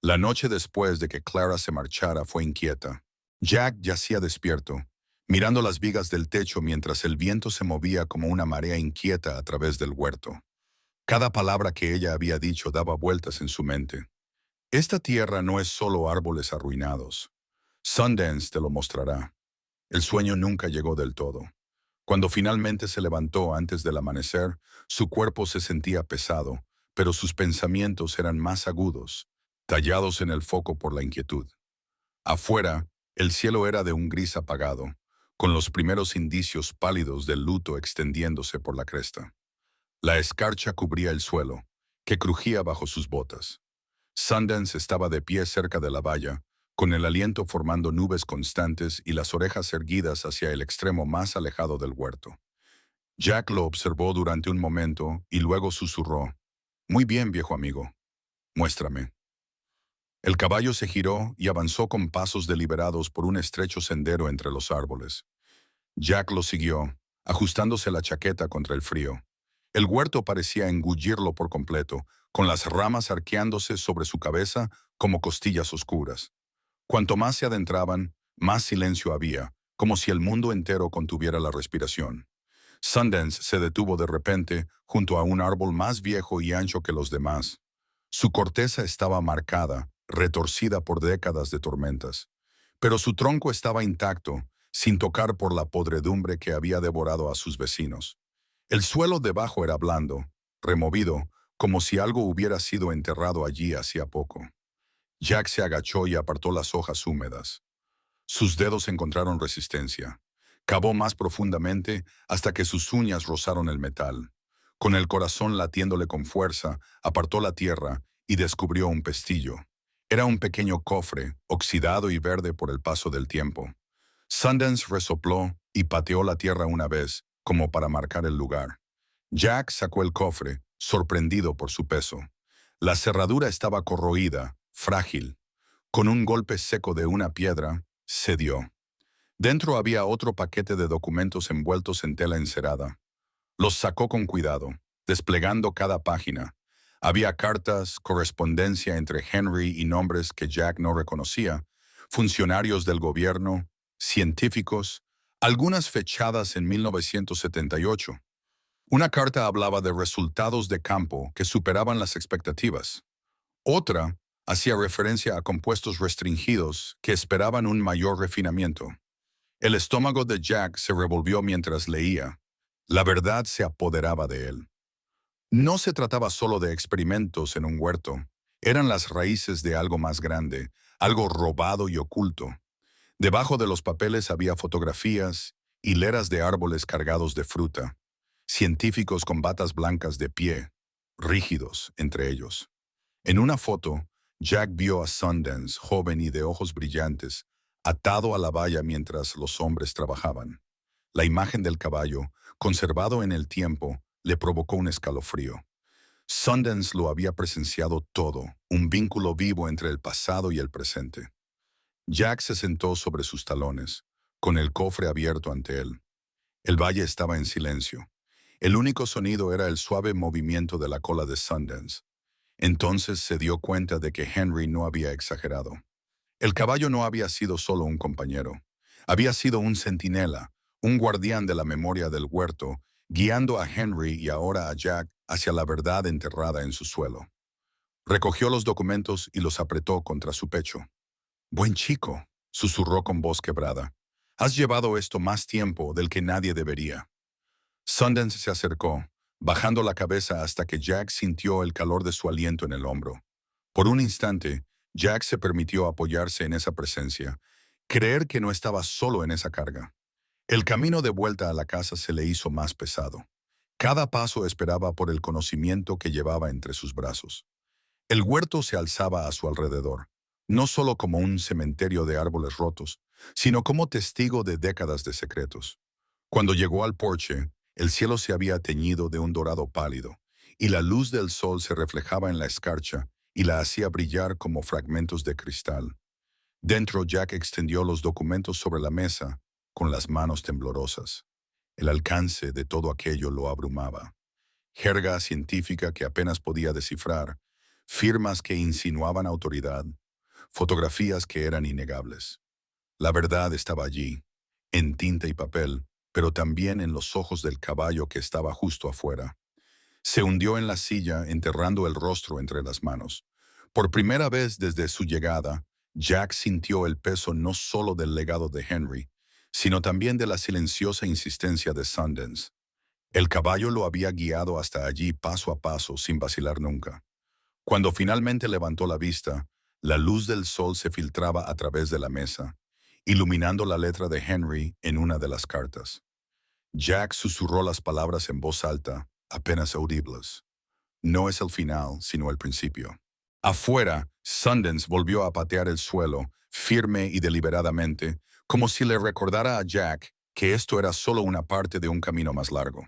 La noche después de que Clara se marchara fue inquieta. Jack yacía despierto, mirando las vigas del techo mientras el viento se movía como una marea inquieta a través del huerto. Cada palabra que ella había dicho daba vueltas en su mente. Esta tierra no es solo árboles arruinados. Sundance te lo mostrará. El sueño nunca llegó del todo. Cuando finalmente se levantó antes del amanecer, su cuerpo se sentía pesado, pero sus pensamientos eran más agudos, tallados en el foco por la inquietud. Afuera, el cielo era de un gris apagado, con los primeros indicios pálidos del luto extendiéndose por la cresta. La escarcha cubría el suelo, que crujía bajo sus botas. Sundance estaba de pie cerca de la valla, con el aliento formando nubes constantes y las orejas erguidas hacia el extremo más alejado del huerto. Jack lo observó durante un momento y luego susurró: «Muy bien, viejo amigo. Muéstrame». El caballo se giró y avanzó con pasos deliberados por un estrecho sendero entre los árboles. Jack lo siguió, ajustándose la chaqueta contra el frío. El huerto parecía engullirlo por completo, con las ramas arqueándose sobre su cabeza como costillas oscuras. Cuanto más se adentraban, más silencio había, como si el mundo entero contuviera la respiración. Sundance se detuvo de repente junto a un árbol más viejo y ancho que los demás. Su corteza estaba marcada, retorcida por décadas de tormentas, pero su tronco estaba intacto, sin tocar por la podredumbre que había devorado a sus vecinos. El suelo debajo era blando, removido, como si algo hubiera sido enterrado allí hacía poco. Jack se agachó y apartó las hojas húmedas. Sus dedos encontraron resistencia. Cavó más profundamente hasta que sus uñas rozaron el metal. Con el corazón latiéndole con fuerza, apartó la tierra y descubrió un pestillo. Era un pequeño cofre, oxidado y verde por el paso del tiempo. Sundance resopló y pateó la tierra una vez, como para marcar el lugar. Jack sacó el cofre, sorprendido por su peso. La cerradura estaba corroída, frágil. Con un golpe seco de una piedra, cedió. Dentro había otro paquete de documentos envueltos en tela encerada. Los sacó con cuidado, desplegando cada página. Había cartas, correspondencia entre Henry y nombres que Jack no reconocía, funcionarios del gobierno, científicos, algunas fechadas en 1978. Una carta hablaba de resultados de campo que superaban las expectativas. Otra hacía referencia a compuestos restringidos que esperaban un mayor refinamiento. El estómago de Jack se revolvió mientras leía. La verdad se apoderaba de él. No se trataba solo de experimentos en un huerto. Eran las raíces de algo más grande, algo robado y oculto. Debajo de los papeles había fotografías, hileras de árboles cargados de fruta, científicos con batas blancas de pie, rígidos entre ellos. En una foto, Jack vio a Sundance, joven y de ojos brillantes, atado a la valla mientras los hombres trabajaban. La imagen del caballo, conservado en el tiempo, le provocó un escalofrío. Sundance lo había presenciado todo, un vínculo vivo entre el pasado y el presente. Jack se sentó sobre sus talones, con el cofre abierto ante él. El valle estaba en silencio. El único sonido era el suave movimiento de la cola de Sundance. Entonces se dio cuenta de que Henry no había exagerado. El caballo no había sido solo un compañero. Había sido un centinela, un guardián de la memoria del huerto, guiando a Henry y ahora a Jack hacia la verdad enterrada en su suelo. Recogió los documentos y los apretó contra su pecho. «Buen chico», susurró con voz quebrada. «Has llevado esto más tiempo del que nadie debería». Sundance se acercó, bajando la cabeza hasta que Jack sintió el calor de su aliento en el hombro. Por un instante, Jack se permitió apoyarse en esa presencia, creer que no estaba solo en esa carga. El camino de vuelta a la casa se le hizo más pesado. Cada paso esperaba por el conocimiento que llevaba entre sus brazos. El huerto se alzaba a su alrededor, no solo como un cementerio de árboles rotos, sino como testigo de décadas de secretos. Cuando llegó al porche, el cielo se había teñido de un dorado pálido, y la luz del sol se reflejaba en la escarcha y la hacía brillar como fragmentos de cristal. Dentro, Jack extendió los documentos sobre la mesa con las manos temblorosas. El alcance de todo aquello lo abrumaba. Jerga científica que apenas podía descifrar, firmas que insinuaban autoridad, fotografías que eran innegables. La verdad estaba allí, en tinta y papel, pero también en los ojos del caballo que estaba justo afuera. Se hundió en la silla, enterrando el rostro entre las manos. Por primera vez desde su llegada, Jack sintió el peso no solo del legado de Henry, sino también de la silenciosa insistencia de Sundance. El caballo lo había guiado hasta allí paso a paso, sin vacilar nunca. Cuando finalmente levantó la vista, la luz del sol se filtraba a través de la mesa, iluminando la letra de Henry en una de las cartas. Jack susurró las palabras en voz alta, apenas audibles. No es el final, sino el principio. Afuera, Sundance volvió a patear el suelo, firme y deliberadamente, como si le recordara a Jack que esto era solo una parte de un camino más largo.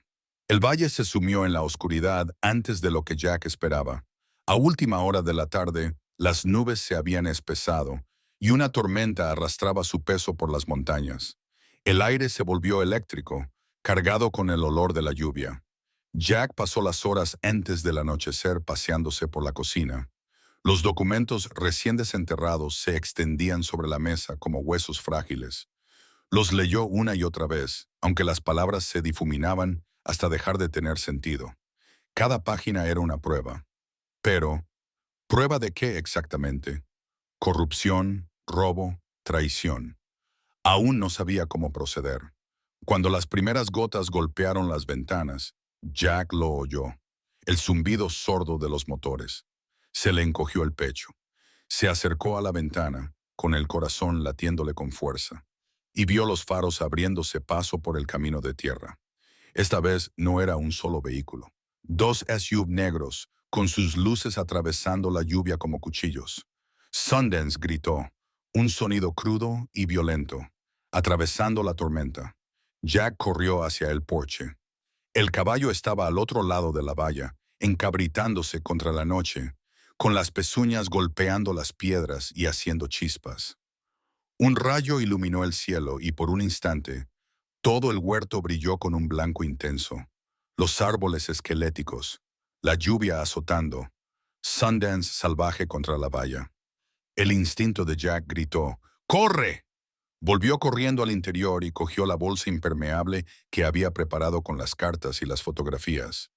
El valle se sumió en la oscuridad antes de lo que Jack esperaba. A última hora de la tarde, las nubes se habían espesado y una tormenta arrastraba su peso por las montañas. El aire se volvió eléctrico, cargado con el olor de la lluvia. Jack pasó las horas antes del anochecer paseándose por la cocina. Los documentos recién desenterrados se extendían sobre la mesa como huesos frágiles. Los leyó una y otra vez, aunque las palabras se difuminaban hasta dejar de tener sentido. Cada página era una prueba. Pero, ¿prueba de qué exactamente? Corrupción, robo, traición. Aún no sabía cómo proceder. Cuando las primeras gotas golpearon las ventanas, Jack lo oyó. El zumbido sordo de los motores. Se le encogió el pecho. Se acercó a la ventana, con el corazón latiéndole con fuerza, y vio los faros abriéndose paso por el camino de tierra. Esta vez no era un solo vehículo. Dos SUV negros, con sus luces atravesando la lluvia como cuchillos. Sundance gritó, un sonido crudo y violento, atravesando la tormenta. Jack corrió hacia el porche. El caballo estaba al otro lado de la valla, encabritándose contra la noche, con las pezuñas golpeando las piedras y haciendo chispas. Un rayo iluminó el cielo y por un instante, todo el huerto brilló con un blanco intenso. Los árboles esqueléticos, la lluvia azotando, Sundance salvaje contra la valla. El instinto de Jack gritó, ¡corre! Volvió corriendo al interior y cogió la bolsa impermeable que había preparado con las cartas y las fotografías.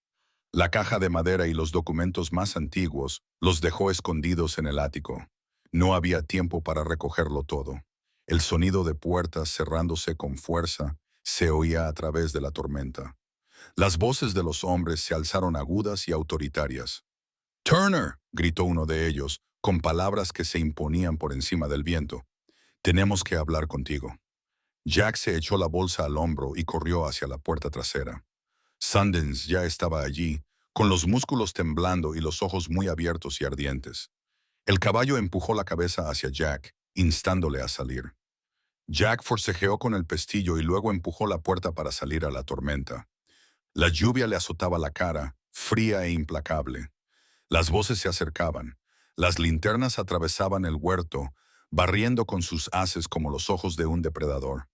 La caja de madera y los documentos más antiguos los dejó escondidos en el ático. No había tiempo para recogerlo todo. El sonido de puertas cerrándose con fuerza se oía a través de la tormenta. Las voces de los hombres se alzaron agudas y autoritarias. «¡Turner!», gritó uno de ellos, con palabras que se imponían por encima del viento. «Tenemos que hablar contigo». Jack se echó la bolsa al hombro y corrió hacia la puerta trasera. Sundance ya estaba allí, con los músculos temblando y los ojos muy abiertos y ardientes. El caballo empujó la cabeza hacia Jack, instándole a salir. Jack forcejeó con el pestillo y luego empujó la puerta para salir a la tormenta. La lluvia le azotaba la cara, fría e implacable. Las voces se acercaban. Las linternas atravesaban el huerto, barriendo con sus haces como los ojos de un depredador.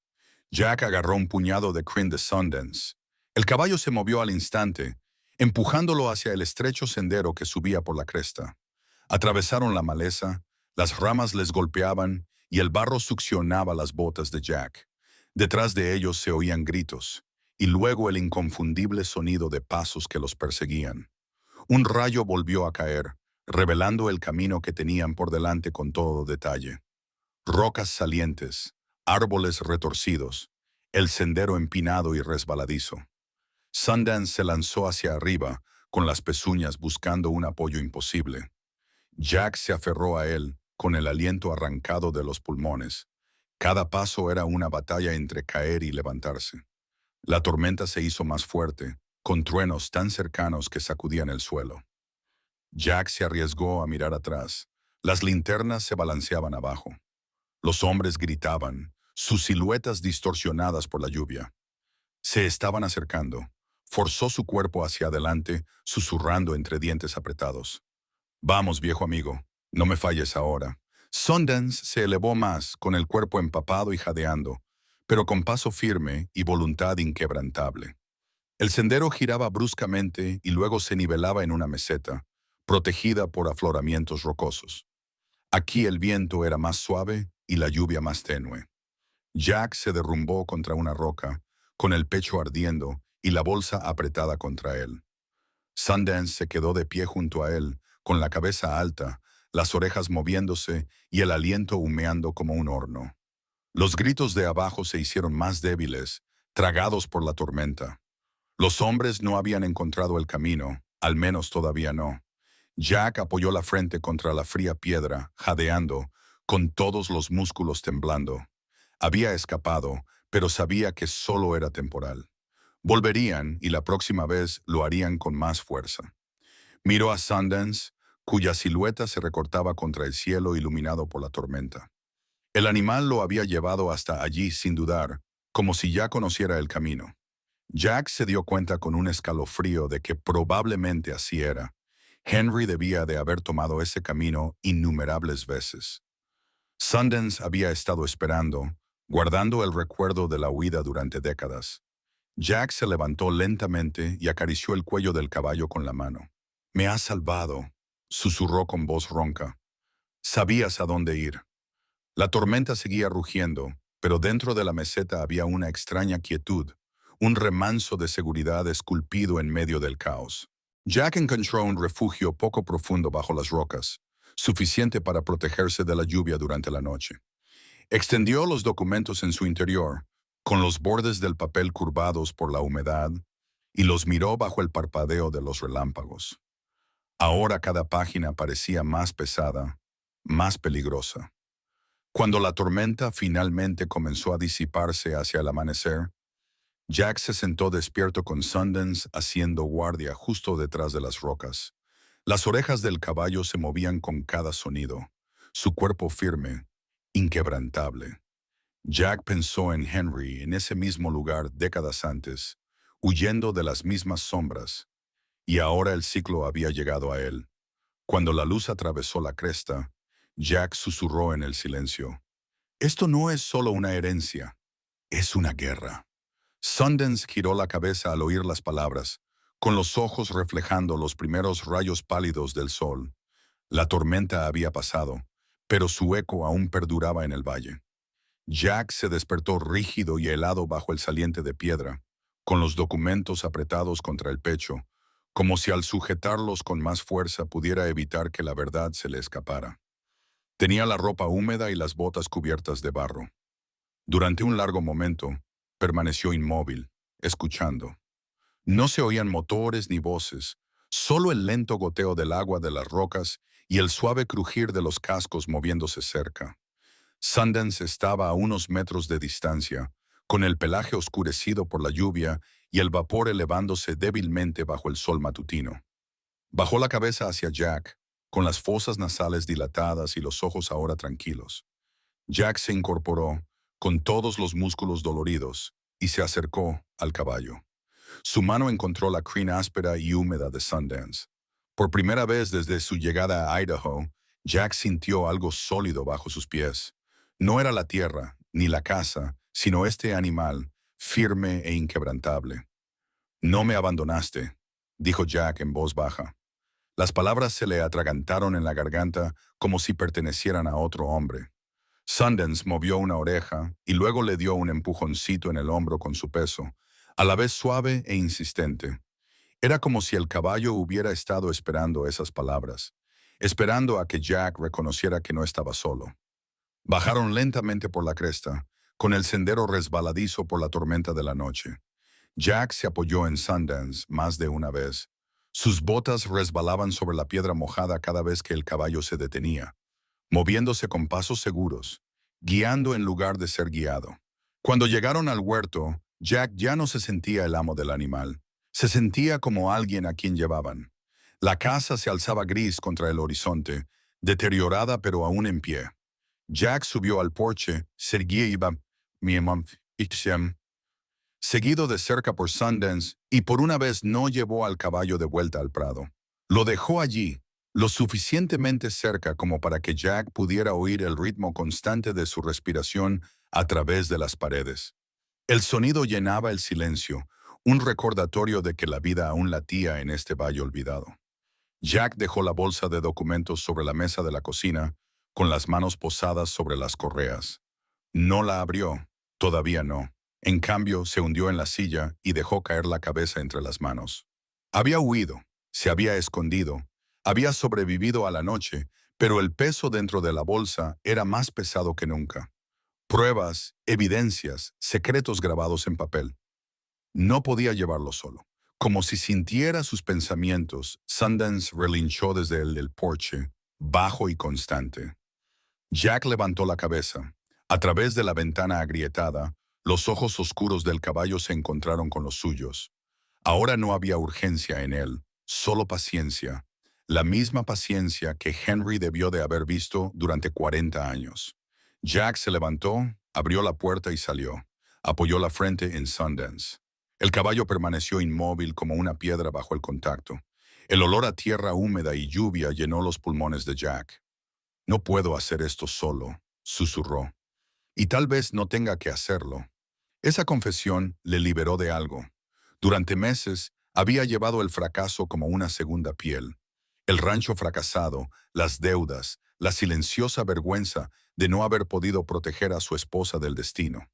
Jack agarró un puñado de crin de Sundance. El caballo se movió al instante, empujándolo hacia el estrecho sendero que subía por la cresta. Atravesaron la maleza, las ramas les golpeaban y el barro succionaba las botas de Jack. Detrás de ellos se oían gritos, y luego el inconfundible sonido de pasos que los perseguían. Un rayo volvió a caer, revelando el camino que tenían por delante con todo detalle. Rocas salientes, árboles retorcidos, el sendero empinado y resbaladizo. Sundance se lanzó hacia arriba, con las pezuñas buscando un apoyo imposible. Jack se aferró a él, con el aliento arrancado de los pulmones. Cada paso era una batalla entre caer y levantarse. La tormenta se hizo más fuerte, con truenos tan cercanos que sacudían el suelo. Jack se arriesgó a mirar atrás. Las linternas se balanceaban abajo. Los hombres gritaban, sus siluetas distorsionadas por la lluvia. Se estaban acercando. Forzó su cuerpo hacia adelante, susurrando entre dientes apretados. «Vamos, viejo amigo, no me falles ahora. Sundance se elevó más, con el cuerpo empapado y jadeando, pero con paso firme y voluntad inquebrantable. El sendero giraba bruscamente y luego se nivelaba en una meseta, protegida por afloramientos rocosos. Aquí el viento era más suave y la lluvia más tenue. Jack se derrumbó contra una roca, con el pecho ardiendo y la bolsa apretada contra él. Sundance se quedó de pie junto a él, con la cabeza alta, las orejas moviéndose y el aliento humeando como un horno. Los gritos de abajo se hicieron más débiles, tragados por la tormenta. Los hombres no habían encontrado el camino, al menos todavía no. Jack apoyó la frente contra la fría piedra, jadeando, con todos los músculos temblando. Había escapado, pero sabía que solo era temporal. Volverían y la próxima vez lo harían con más fuerza. Miró a Sundance, cuya silueta se recortaba contra el cielo iluminado por la tormenta. El animal lo había llevado hasta allí sin dudar, como si ya conociera el camino. Jack se dio cuenta con un escalofrío de que probablemente así era. Henry debía de haber tomado ese camino innumerables veces. Sundance había estado esperando, guardando el recuerdo de la huida durante décadas. Jack se levantó lentamente y acarició el cuello del caballo con la mano. «Me has salvado», susurró con voz ronca. «Sabías a dónde ir». La tormenta seguía rugiendo, pero dentro de la meseta había una extraña quietud, un remanso de seguridad esculpido en medio del caos. Jack encontró un refugio poco profundo bajo las rocas, suficiente para protegerse de la lluvia durante la noche. Extendió los documentos en su interior, con los bordes del papel curvados por la humedad, y los miró bajo el parpadeo de los relámpagos. Ahora cada página parecía más pesada, más peligrosa. Cuando la tormenta finalmente comenzó a disiparse hacia el amanecer, Jack se sentó despierto con Sundance haciendo guardia justo detrás de las rocas. Las orejas del caballo se movían con cada sonido, su cuerpo firme, inquebrantable. Jack pensó en Henry en ese mismo lugar décadas antes, huyendo de las mismas sombras, y ahora el ciclo había llegado a él. Cuando la luz atravesó la cresta, Jack susurró en el silencio. «Esto no es solo una herencia, es una guerra». Sundance giró la cabeza al oír las palabras, con los ojos reflejando los primeros rayos pálidos del sol. La tormenta había pasado, pero su eco aún perduraba en el valle. Jack se despertó rígido y helado bajo el saliente de piedra, con los documentos apretados contra el pecho, como si al sujetarlos con más fuerza pudiera evitar que la verdad se le escapara. Tenía la ropa húmeda y las botas cubiertas de barro. Durante un largo momento, permaneció inmóvil, escuchando. No se oían motores ni voces, solo el lento goteo del agua de las rocas y el suave crujir de los cascos moviéndose cerca. Sundance estaba a unos metros de distancia, con el pelaje oscurecido por la lluvia y el vapor elevándose débilmente bajo el sol matutino. Bajó la cabeza hacia Jack, con las fosas nasales dilatadas y los ojos ahora tranquilos. Jack se incorporó, con todos los músculos doloridos, y se acercó al caballo. Su mano encontró la crin áspera y húmeda de Sundance. Por primera vez desde su llegada a Idaho, Jack sintió algo sólido bajo sus pies. No era la tierra, ni la casa, sino este animal, firme e inquebrantable. «No me abandonaste», dijo Jack en voz baja. Las palabras se le atragantaron en la garganta como si pertenecieran a otro hombre. Sundance movió una oreja y luego le dio un empujoncito en el hombro con su peso, a la vez suave e insistente. Era como si el caballo hubiera estado esperando esas palabras, esperando a que Jack reconociera que no estaba solo. Bajaron lentamente por la cresta, con el sendero resbaladizo por la tormenta de la noche. Jack se apoyó en Sundance más de una vez. Sus botas resbalaban sobre la piedra mojada cada vez que el caballo se detenía, moviéndose con pasos seguros, guiando en lugar de ser guiado. Cuando llegaron al huerto, Jack ya no se sentía el amo del animal. Se sentía como alguien a quien llevaban. La casa se alzaba gris contra el horizonte, deteriorada pero aún en pie. Jack subió al porche, seguido de cerca por Sundance, y por una vez no llevó al caballo de vuelta al prado. Lo dejó allí, lo suficientemente cerca como para que Jack pudiera oír el ritmo constante de su respiración a través de las paredes. El sonido llenaba el silencio, un recordatorio de que la vida aún latía en este valle olvidado. Jack dejó la bolsa de documentos sobre la mesa de la cocina, con las manos posadas sobre las correas. No la abrió, todavía no. En cambio, se hundió en la silla y dejó caer la cabeza entre las manos. Había huido, se había escondido, había sobrevivido a la noche, pero el peso dentro de la bolsa era más pesado que nunca. Pruebas, evidencias, secretos grabados en papel. No podía llevarlo solo. Como si sintiera sus pensamientos, Sundance relinchó desde el del porche, bajo y constante. Jack levantó la cabeza. A través de la ventana agrietada, los ojos oscuros del caballo se encontraron con los suyos. Ahora no había urgencia en él, solo paciencia. La misma paciencia que Henry debió de haber visto durante 40 años. Jack se levantó, abrió la puerta y salió. Apoyó la frente en Sundance. El caballo permaneció inmóvil como una piedra bajo el contacto. El olor a tierra húmeda y lluvia llenó los pulmones de Jack. No puedo hacer esto solo, susurró. Y tal vez no tenga que hacerlo. Esa confesión le liberó de algo. Durante meses había llevado el fracaso como una segunda piel. El rancho fracasado, las deudas, la silenciosa vergüenza de no haber podido proteger a su esposa del destino.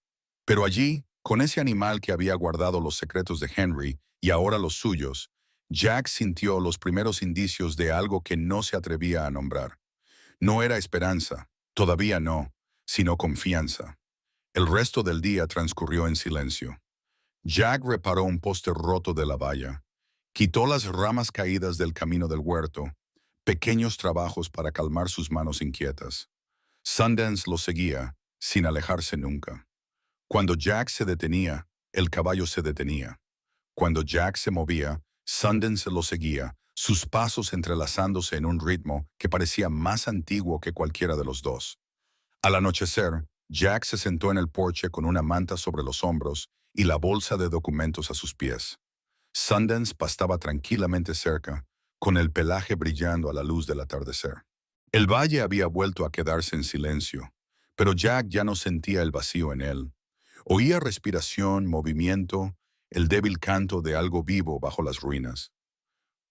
Pero allí, con ese animal que había guardado los secretos de Henry y ahora los suyos, Jack sintió los primeros indicios de algo que no se atrevía a nombrar. No era esperanza, todavía no, sino confianza. El resto del día transcurrió en silencio. Jack reparó un poste roto de la valla, quitó las ramas caídas del camino del huerto, pequeños trabajos para calmar sus manos inquietas. Sundance lo seguía, sin alejarse nunca. Cuando Jack se detenía, el caballo se detenía. Cuando Jack se movía, Sundance lo seguía, sus pasos entrelazándose en un ritmo que parecía más antiguo que cualquiera de los dos. Al anochecer, Jack se sentó en el porche con una manta sobre los hombros y la bolsa de documentos a sus pies. Sundance pastaba tranquilamente cerca, con el pelaje brillando a la luz del atardecer. El valle había vuelto a quedarse en silencio, pero Jack ya no sentía el vacío en él. Oía respiración, movimiento, el débil canto de algo vivo bajo las ruinas.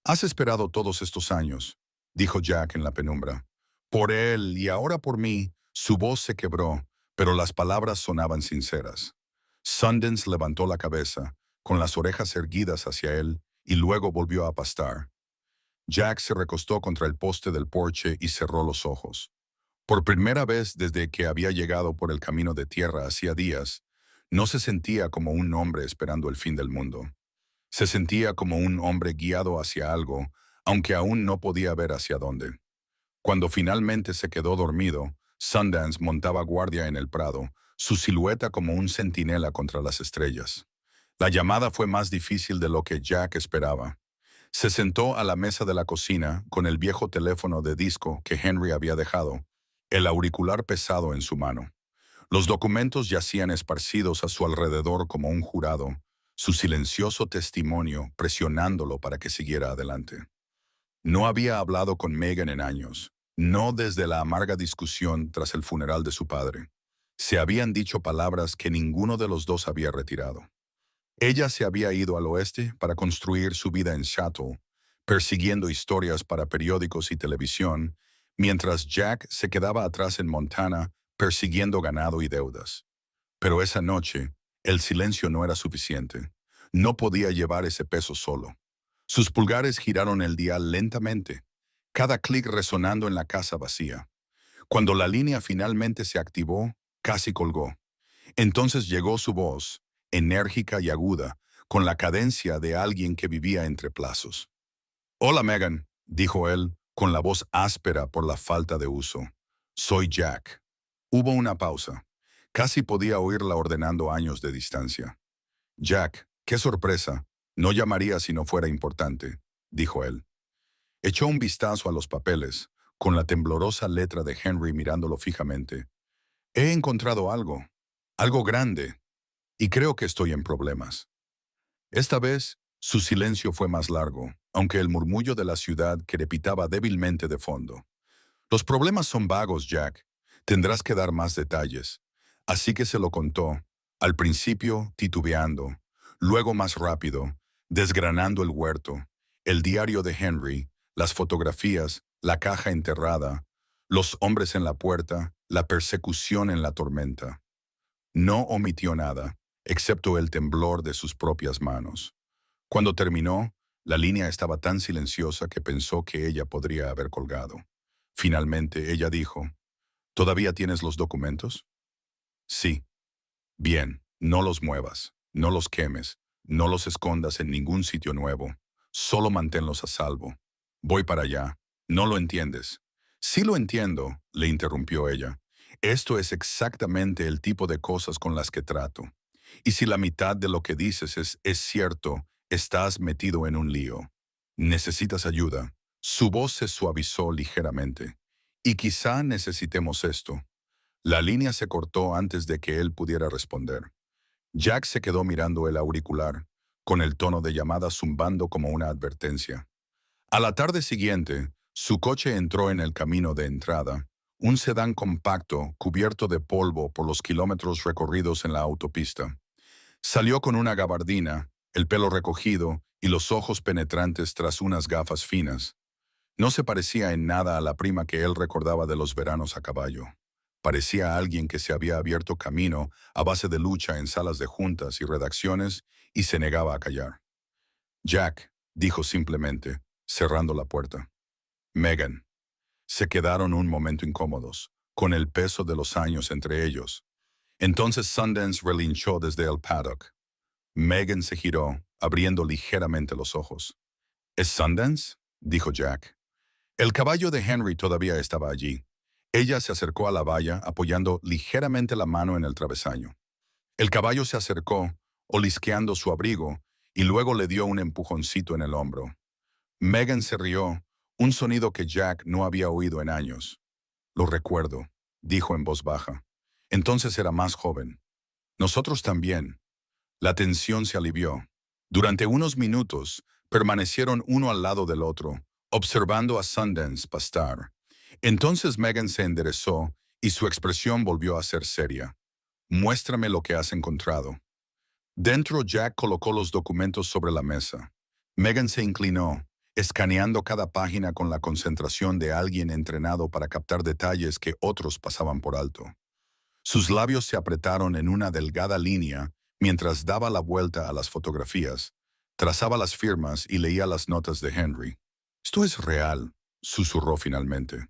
«Has esperado todos estos años», dijo Jack en la penumbra. «Por él y ahora por mí». Su voz se quebró, pero las palabras sonaban sinceras. Sundance levantó la cabeza, con las orejas erguidas hacia él, y luego volvió a pastar. Jack se recostó contra el poste del porche y cerró los ojos. Por primera vez desde que había llegado por el camino de tierra hacía días, no se sentía como un hombre esperando el fin del mundo. Se sentía como un hombre guiado hacia algo, aunque aún no podía ver hacia dónde. Cuando finalmente se quedó dormido, Sundance montaba guardia en el prado, su silueta como un centinela contra las estrellas. La llamada fue más difícil de lo que Jack esperaba. Se sentó a la mesa de la cocina con el viejo teléfono de disco que Henry había dejado, el auricular pesado en su mano. Los documentos yacían esparcidos a su alrededor como un jurado, su silencioso testimonio presionándolo para que siguiera adelante. No había hablado con Megan en años, no desde la amarga discusión tras el funeral de su padre. Se habían dicho palabras que ninguno de los dos había retirado. Ella se había ido al oeste para construir su vida en Seattle, persiguiendo historias para periódicos y televisión, mientras Jack se quedaba atrás en Montana persiguiendo ganado y deudas. Pero esa noche, el silencio no era suficiente. No podía llevar ese peso solo. Sus pulgares giraron el dial lentamente, cada clic resonando en la casa vacía. Cuando la línea finalmente se activó, casi colgó. Entonces llegó su voz, enérgica y aguda, con la cadencia de alguien que vivía entre plazos. «Hola, Megan», dijo él, con la voz áspera por la falta de uso. «Soy Jack». Hubo una pausa. Casi podía oírla ordenando años de distancia. «Jack, qué sorpresa. No llamaría si no fuera importante», dijo él. Echó un vistazo a los papeles, con la temblorosa letra de Henry mirándolo fijamente. «He encontrado algo grande, y creo que estoy en problemas». Esta vez, su silencio fue más largo, aunque el murmullo de la ciudad crepitaba débilmente de fondo. Los problemas son vagos, Jack. Tendrás que dar más detalles. Así que se lo contó, al principio titubeando, luego más rápido, desgranando el huerto, el diario de Henry, las fotografías, la caja enterrada, los hombres en la puerta, la persecución en la tormenta. No omitió nada, excepto el temblor de sus propias manos. Cuando terminó, la línea estaba tan silenciosa que pensó que ella podría haber colgado. Finalmente, ella dijo, ¿todavía tienes los documentos? Sí. Bien, no los muevas, no los quemes, no los escondas en ningún sitio nuevo. Solo manténlos a salvo. Voy para allá. ¿No lo entiendes? Sí lo entiendo, le interrumpió ella. Esto es exactamente el tipo de cosas con las que trato. Y si la mitad de lo que dices es cierto, estás metido en un lío. Necesitas ayuda. Su voz se suavizó ligeramente. Y quizá necesitemos esto. La línea se cortó antes de que él pudiera responder. Jack se quedó mirando el auricular, con el tono de llamada zumbando como una advertencia. A la tarde siguiente, su coche entró en el camino de entrada, un sedán compacto cubierto de polvo por los kilómetros recorridos en la autopista. Salió con una gabardina, el pelo recogido y los ojos penetrantes tras unas gafas finas. No se parecía en nada a la prima que él recordaba de los veranos a caballo. Parecía alguien que se había abierto camino a base de lucha en salas de juntas y redacciones y se negaba a callar. Jack, dijo simplemente, cerrando la puerta. Megan. Se quedaron un momento incómodos, con el peso de los años entre ellos. Entonces Sundance relinchó desde el paddock. Megan se giró, abriendo ligeramente los ojos. ¿Es Sundance? Dijo Jack. El caballo de Henry todavía estaba allí. Ella se acercó a la valla, apoyando ligeramente la mano en el travesaño. El caballo se acercó, olisqueando su abrigo, y luego le dio un empujoncito en el hombro. Megan se rió, un sonido que Jack no había oído en años. Lo recuerdo, dijo en voz baja. Entonces era más joven. Nosotros también. La tensión se alivió. Durante unos minutos, permanecieron uno al lado del otro, observando a Sundance pastar. Entonces Megan se enderezó y su expresión volvió a ser seria. Muéstrame lo que has encontrado. Dentro, Jack colocó los documentos sobre la mesa. Megan se inclinó, escaneando cada página con la concentración de alguien entrenado para captar detalles que otros pasaban por alto. Sus labios se apretaron en una delgada línea mientras daba la vuelta a las fotografías, trazaba las firmas y leía las notas de Henry. Esto es real, susurró finalmente.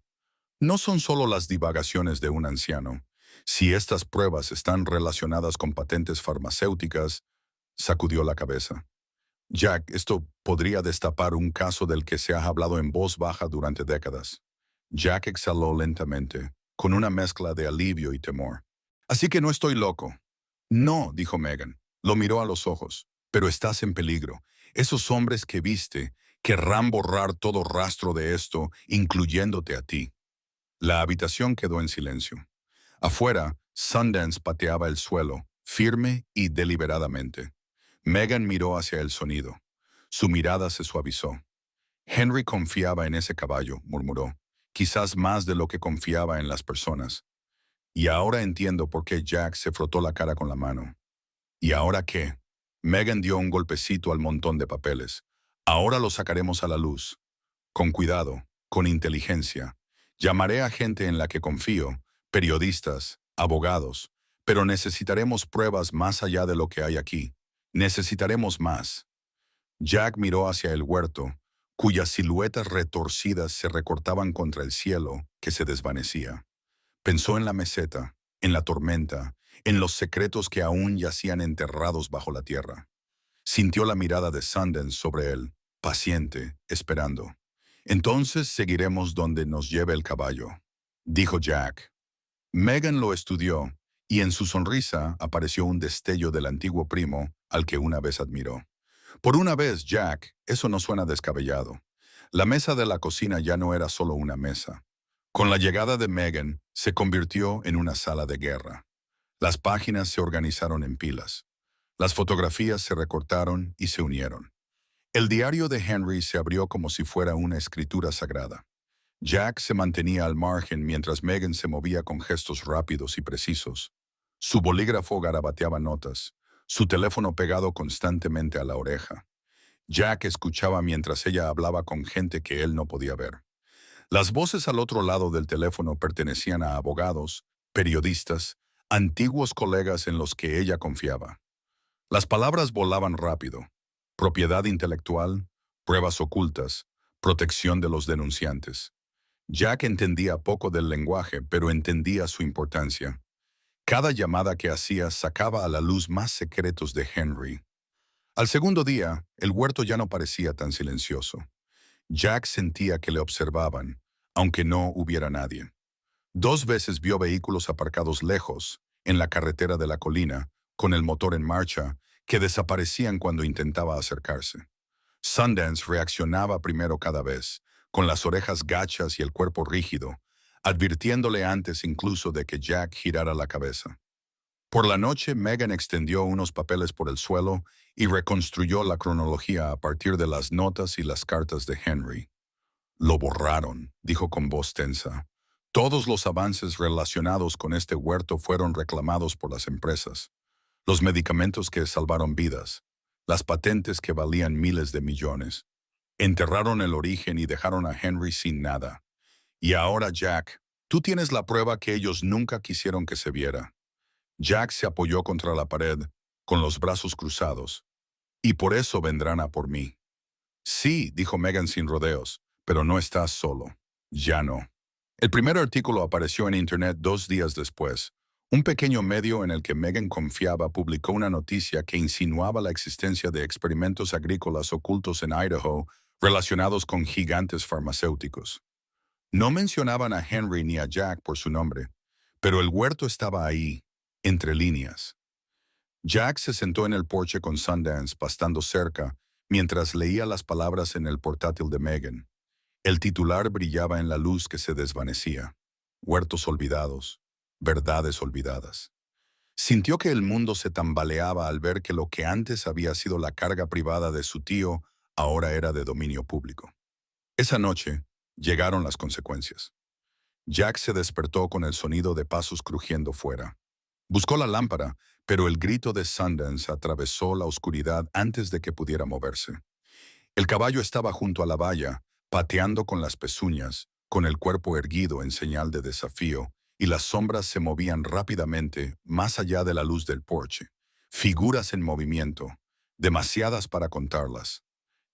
No son solo las divagaciones de un anciano. Si estas pruebas están relacionadas con patentes farmacéuticas, sacudió la cabeza. Jack, esto podría destapar un caso del que se ha hablado en voz baja durante décadas. Jack exhaló lentamente, con una mezcla de alivio y temor. Así que no estoy loco. No, dijo Megan. Lo miró a los ojos. Pero estás en peligro. Esos hombres que viste querrán borrar todo rastro de esto, incluyéndote a ti. La habitación quedó en silencio. Afuera, Sundance pateaba el suelo, firme y deliberadamente. Megan miró hacia el sonido. Su mirada se suavizó. Henry confiaba en ese caballo, murmuró, quizás más de lo que confiaba en las personas. Y ahora entiendo por qué Jack se frotó la cara con la mano. ¿Y ahora qué? Megan dio un golpecito al montón de papeles. Ahora lo sacaremos a la luz. Con cuidado, con inteligencia. Llamaré a gente en la que confío, periodistas, abogados, pero necesitaremos pruebas más allá de lo que hay aquí. Necesitaremos más. Jack miró hacia el huerto, cuyas siluetas retorcidas se recortaban contra el cielo que se desvanecía. Pensó en la meseta, en la tormenta, en los secretos que aún yacían enterrados bajo la tierra. Sintió la mirada de Sundance sobre él, paciente, esperando. Entonces seguiremos donde nos lleve el caballo, dijo Jack. Megan lo estudió, y en su sonrisa apareció un destello del antiguo primo al que una vez admiró. Por una vez, Jack, eso no suena descabellado. La mesa de la cocina ya no era solo una mesa. Con la llegada de Megan, se convirtió en una sala de guerra. Las páginas se organizaron en pilas. Las fotografías se recortaron y se unieron. El diario de Henry se abrió como si fuera una escritura sagrada. Jack se mantenía al margen mientras Megan se movía con gestos rápidos y precisos. Su bolígrafo garabateaba notas, su teléfono pegado constantemente a la oreja. Jack escuchaba mientras ella hablaba con gente que él no podía ver. Las voces al otro lado del teléfono pertenecían a abogados, periodistas, antiguos colegas en los que ella confiaba. Las palabras volaban rápido. Propiedad intelectual, pruebas ocultas, protección de los denunciantes. Jack entendía poco del lenguaje, pero entendía su importancia. Cada llamada que hacía sacaba a la luz más secretos de Henry. Al segundo día, el huerto ya no parecía tan silencioso. Jack sentía que le observaban, aunque no hubiera nadie. 2 veces vio vehículos aparcados lejos, en la carretera de la colina, con el motor en marcha, que desaparecían cuando intentaba acercarse. Sundance reaccionaba primero cada vez, con las orejas gachas y el cuerpo rígido, advirtiéndole antes incluso de que Jack girara la cabeza. Por la noche, Megan extendió unos papeles por el suelo y reconstruyó la cronología a partir de las notas y las cartas de Henry. Lo borraron, dijo con voz tensa. Todos los avances relacionados con este huerto fueron reclamados por las empresas. Los medicamentos que salvaron vidas, las patentes que valían miles de millones. Enterraron el origen y dejaron a Henry sin nada. Y ahora, Jack, tú tienes la prueba que ellos nunca quisieron que se viera. Jack se apoyó contra la pared, con los brazos cruzados. Y por eso vendrán a por mí. Sí, dijo Megan sin rodeos, pero no estás solo. Ya no. El primer artículo apareció en Internet 2 días después. Un pequeño medio en el que Megan confiaba publicó una noticia que insinuaba la existencia de experimentos agrícolas ocultos en Idaho relacionados con gigantes farmacéuticos. No mencionaban a Henry ni a Jack por su nombre, pero el huerto estaba ahí, entre líneas. Jack se sentó en el porche con Sundance pastando cerca mientras leía las palabras en el portátil de Megan. El titular brillaba en la luz que se desvanecía. Huertos olvidados, verdades olvidadas. Sintió que el mundo se tambaleaba al ver que lo que antes había sido la carga privada de su tío ahora era de dominio público. Esa noche llegaron las consecuencias. Jack se despertó con el sonido de pasos crujiendo fuera. Buscó la lámpara, pero el grito de Sundance atravesó la oscuridad antes de que pudiera moverse. El caballo estaba junto a la valla, pateando con las pezuñas, con el cuerpo erguido en señal de desafío, y las sombras se movían rápidamente más allá de la luz del porche. Figuras en movimiento, demasiadas para contarlas.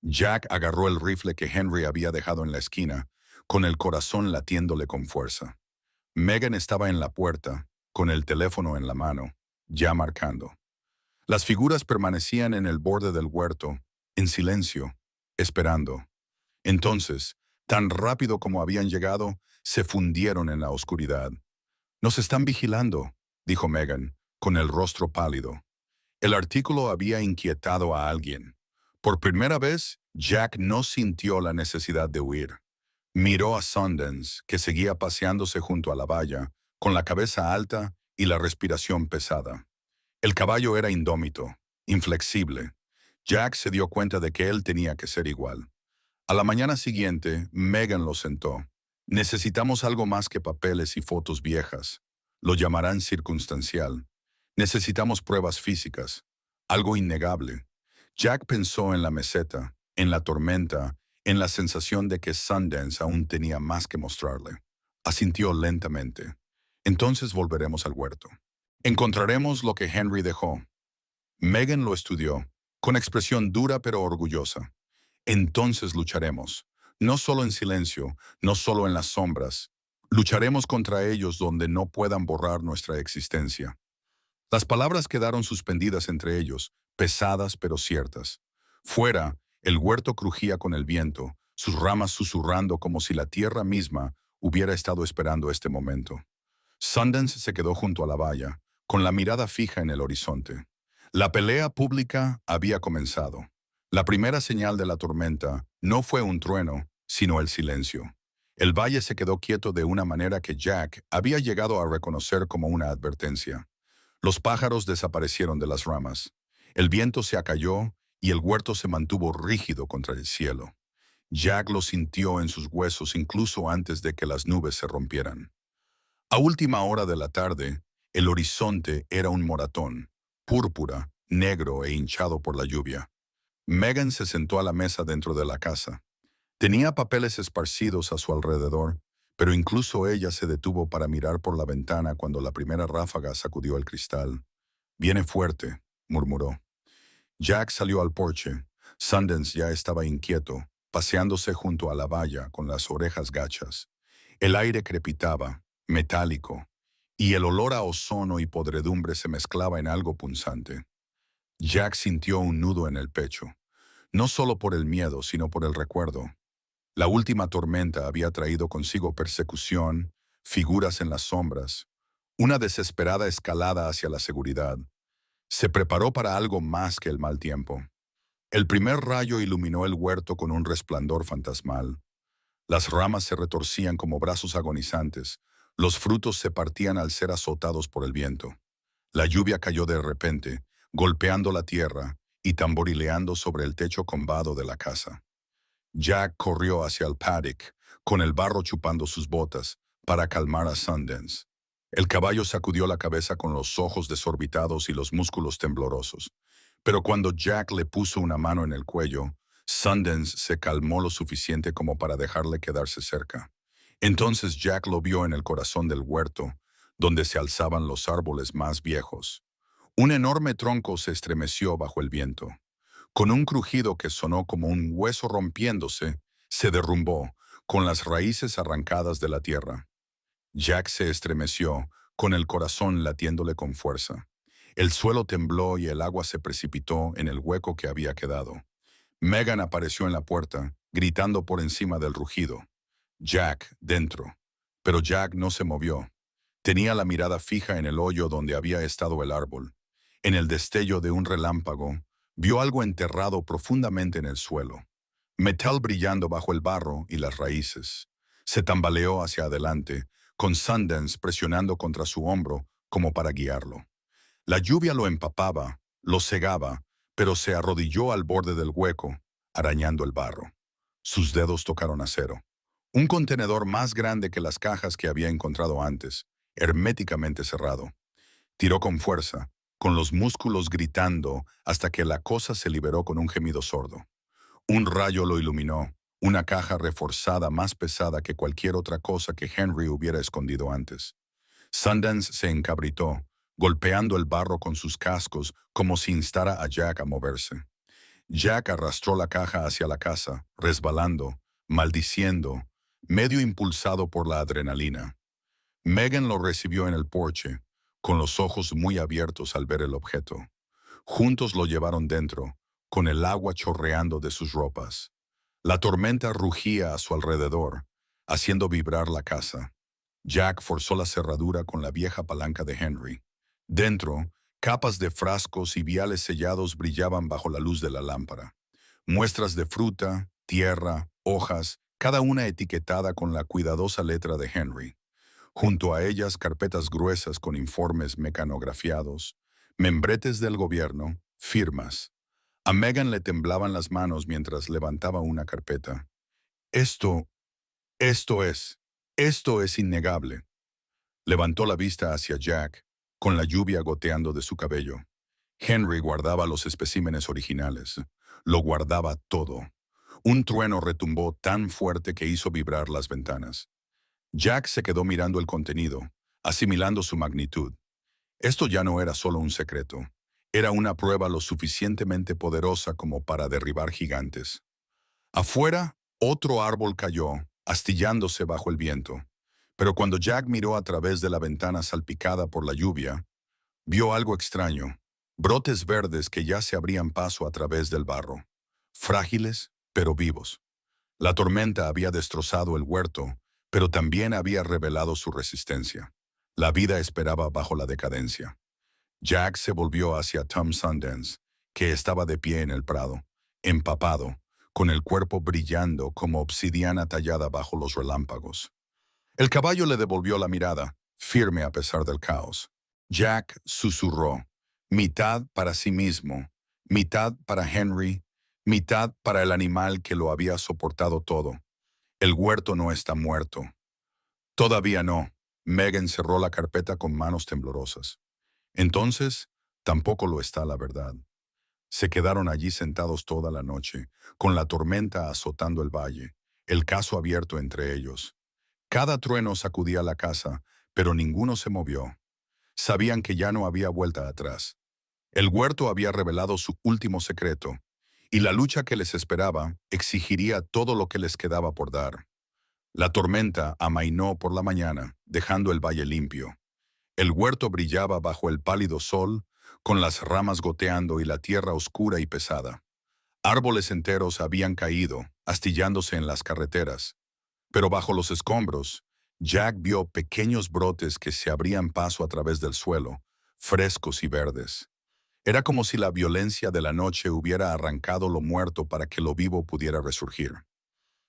Jack agarró el rifle que Henry había dejado en la esquina, con el corazón latiéndole con fuerza. Megan estaba en la puerta, con el teléfono en la mano, ya marcando. Las figuras permanecían en el borde del huerto, en silencio, esperando. Entonces, tan rápido como habían llegado, se fundieron en la oscuridad. «Nos están vigilando», dijo Megan, con el rostro pálido. El artículo había inquietado a alguien. Por primera vez, Jack no sintió la necesidad de huir. Miró a Sundance, que seguía paseándose junto a la valla, con la cabeza alta y la respiración pesada. El caballo era indómito, inflexible. Jack se dio cuenta de que él tenía que ser igual. A la mañana siguiente, Megan lo sentó. «Necesitamos algo más que papeles y fotos viejas. Lo llamarán circunstancial. Necesitamos pruebas físicas. Algo innegable». Jack pensó en la meseta, en la tormenta, en la sensación de que Sundance aún tenía más que mostrarle. Asintió lentamente. «Entonces volveremos al huerto. Encontraremos lo que Henry dejó». Megan lo estudió, con expresión dura pero orgullosa. «Entonces lucharemos, no solo en silencio, no solo en las sombras. Lucharemos contra ellos donde no puedan borrar nuestra existencia». Las palabras quedaron suspendidas entre ellos, pesadas pero ciertas. Fuera, el huerto crujía con el viento, sus ramas susurrando como si la tierra misma hubiera estado esperando este momento. Sundance se quedó junto a la valla, con la mirada fija en el horizonte. La pelea pública había comenzado. La primera señal de la tormenta no fue un trueno, sino el silencio. El valle se quedó quieto de una manera que Jack había llegado a reconocer como una advertencia. Los pájaros desaparecieron de las ramas. El viento se acalló y el huerto se mantuvo rígido contra el cielo. Jack lo sintió en sus huesos incluso antes de que las nubes se rompieran. A última hora de la tarde, el horizonte era un moratón, púrpura, negro e hinchado por la lluvia. Megan se sentó a la mesa dentro de la casa. Tenía papeles esparcidos a su alrededor, pero incluso ella se detuvo para mirar por la ventana cuando la primera ráfaga sacudió el cristal. «Viene fuerte», murmuró. Jack salió al porche. Sundance ya estaba inquieto, paseándose junto a la valla con las orejas gachas. El aire crepitaba, metálico, y el olor a ozono y podredumbre se mezclaba en algo punzante. Jack sintió un nudo en el pecho, no solo por el miedo, sino por el recuerdo. La última tormenta había traído consigo persecución, figuras en las sombras, una desesperada escalada hacia la seguridad. Se preparó para algo más que el mal tiempo. El primer rayo iluminó el huerto con un resplandor fantasmal. Las ramas se retorcían como brazos agonizantes, los frutos se partían al ser azotados por el viento. La lluvia cayó de repente, golpeando la tierra y tamborileando sobre el techo combado de la casa. Jack corrió hacia el paddock, con el barro chupando sus botas, para calmar a Sundance. El caballo sacudió la cabeza con los ojos desorbitados y los músculos temblorosos. Pero cuando Jack le puso una mano en el cuello, Sundance se calmó lo suficiente como para dejarle quedarse cerca. Entonces Jack lo vio en el corazón del huerto, donde se alzaban los árboles más viejos. Un enorme tronco se estremeció bajo el viento. Con un crujido que sonó como un hueso rompiéndose, se derrumbó, con las raíces arrancadas de la tierra. Jack se estremeció, con el corazón latiéndole con fuerza. El suelo tembló y el agua se precipitó en el hueco que había quedado. Megan apareció en la puerta, gritando por encima del rugido. Jack, dentro. Pero Jack no se movió. Tenía la mirada fija en el hoyo donde había estado el árbol. En el destello de un relámpago, vio algo enterrado profundamente en el suelo. Metal brillando bajo el barro y las raíces. Se tambaleó hacia adelante, con Sundance presionando contra su hombro como para guiarlo. La lluvia lo empapaba, lo cegaba, pero se arrodilló al borde del hueco, arañando el barro. Sus dedos tocaron acero. Un contenedor más grande que las cajas que había encontrado antes, herméticamente cerrado. Tiró con fuerza, con los músculos gritando hasta que la cosa se liberó con un gemido sordo. Un rayo lo iluminó, una caja reforzada más pesada que cualquier otra cosa que Henry hubiera escondido antes. Sundance se encabritó, golpeando el barro con sus cascos como si instara a Jack a moverse. Jack arrastró la caja hacia la casa, resbalando, maldiciendo, medio impulsado por la adrenalina. Megan lo recibió en el porche, con los ojos muy abiertos al ver el objeto. Juntos lo llevaron dentro, con el agua chorreando de sus ropas. La tormenta rugía a su alrededor, haciendo vibrar la casa. Jack forzó la cerradura con la vieja palanca de Henry. Dentro, capas de frascos y viales sellados brillaban bajo la luz de la lámpara. Muestras de fruta, tierra, hojas, cada una etiquetada con la cuidadosa letra de Henry. Junto a ellas, carpetas gruesas con informes mecanografiados, membretes del gobierno, firmas. A Megan le temblaban las manos mientras levantaba una carpeta. Esto, esto esto es innegable. Levantó la vista hacia Jack, con la lluvia goteando de su cabello. Henry guardaba los especímenes originales. Lo guardaba todo. Un trueno retumbó tan fuerte que hizo vibrar las ventanas. Jack se quedó mirando el contenido, asimilando su magnitud. Esto ya no era solo un secreto. Era una prueba lo suficientemente poderosa como para derribar gigantes. Afuera, otro árbol cayó, astillándose bajo el viento. Pero cuando Jack miró a través de la ventana salpicada por la lluvia, vio algo extraño. Brotes verdes que ya se abrían paso a través del barro. Frágiles, pero vivos. La tormenta había destrozado el huerto, pero también había revelado su resistencia. La vida esperaba bajo la decadencia. Jack se volvió hacia Tom Sundance, que estaba de pie en el prado, empapado, con el cuerpo brillando como obsidiana tallada bajo los relámpagos. El caballo le devolvió la mirada, firme a pesar del caos. Jack susurró, mitad para sí mismo, Mitad para Henry, mitad para el animal que lo había soportado todo. El huerto no está muerto. Todavía no. Megan cerró la carpeta con manos temblorosas. Entonces, tampoco lo está la verdad. Se quedaron allí sentados toda la noche, con la tormenta azotando el valle, el caso abierto entre ellos. Cada trueno sacudía la casa, pero ninguno se movió. Sabían que ya no había vuelta atrás. El huerto había revelado su último secreto, y la lucha que les esperaba exigiría todo lo que les quedaba por dar. La tormenta amainó por la mañana, dejando el valle limpio. El huerto brillaba bajo el pálido sol, con las ramas goteando y la tierra oscura y pesada. Árboles enteros habían caído, astillándose en las carreteras. Pero bajo los escombros, Jack vio pequeños brotes que se abrían paso a través del suelo, frescos y verdes. Era como si la violencia de la noche hubiera arrancado lo muerto para que lo vivo pudiera resurgir.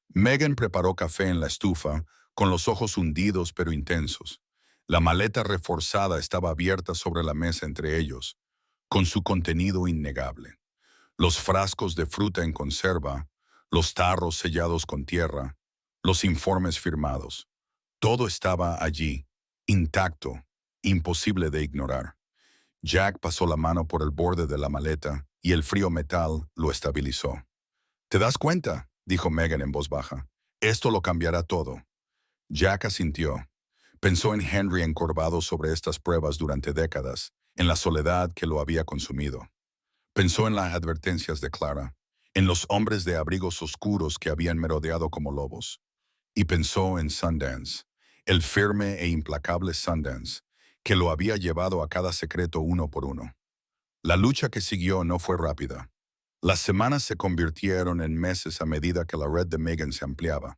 Megan preparó café en la estufa, con los ojos hundidos pero intensos. La maleta reforzada estaba abierta sobre la mesa entre ellos, con su contenido innegable. Los frascos de fruta en conserva, los tarros sellados con tierra, los informes firmados. Todo estaba allí, intacto, imposible de ignorar. Jack pasó la mano por el borde de la maleta y el frío metal lo estabilizó. ¿Te das cuenta?, dijo Megan en voz baja. Esto lo cambiará todo. Jack asintió. Pensó en Henry encorvado sobre estas pruebas durante décadas, en la soledad que lo había consumido. Pensó en las advertencias de Clara, en los hombres de abrigos oscuros que habían merodeado como lobos. Y pensó en Sundance, el firme e implacable Sundance, que lo había llevado a cada secreto uno por uno. La lucha que siguió no fue rápida. Las semanas se convirtieron en meses a medida que la red de Megan se ampliaba.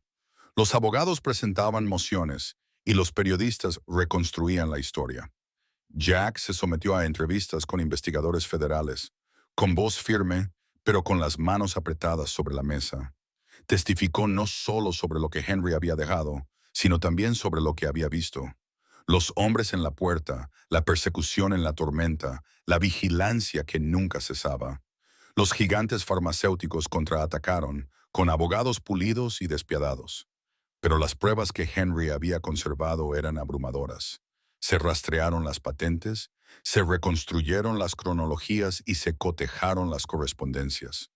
Los abogados presentaban mociones y los periodistas reconstruían la historia. Jack se sometió a entrevistas con investigadores federales, con voz firme, pero con las manos apretadas sobre la mesa. Testificó no solo sobre lo que Henry había dejado, sino también sobre lo que había visto. Los hombres en la puerta, la persecución en la tormenta, la vigilancia que nunca cesaba. Los gigantes farmacéuticos contraatacaron, con abogados pulidos y despiadados. Pero las pruebas que Henry había conservado eran abrumadoras. Se rastrearon las patentes, se reconstruyeron las cronologías y se cotejaron las correspondencias.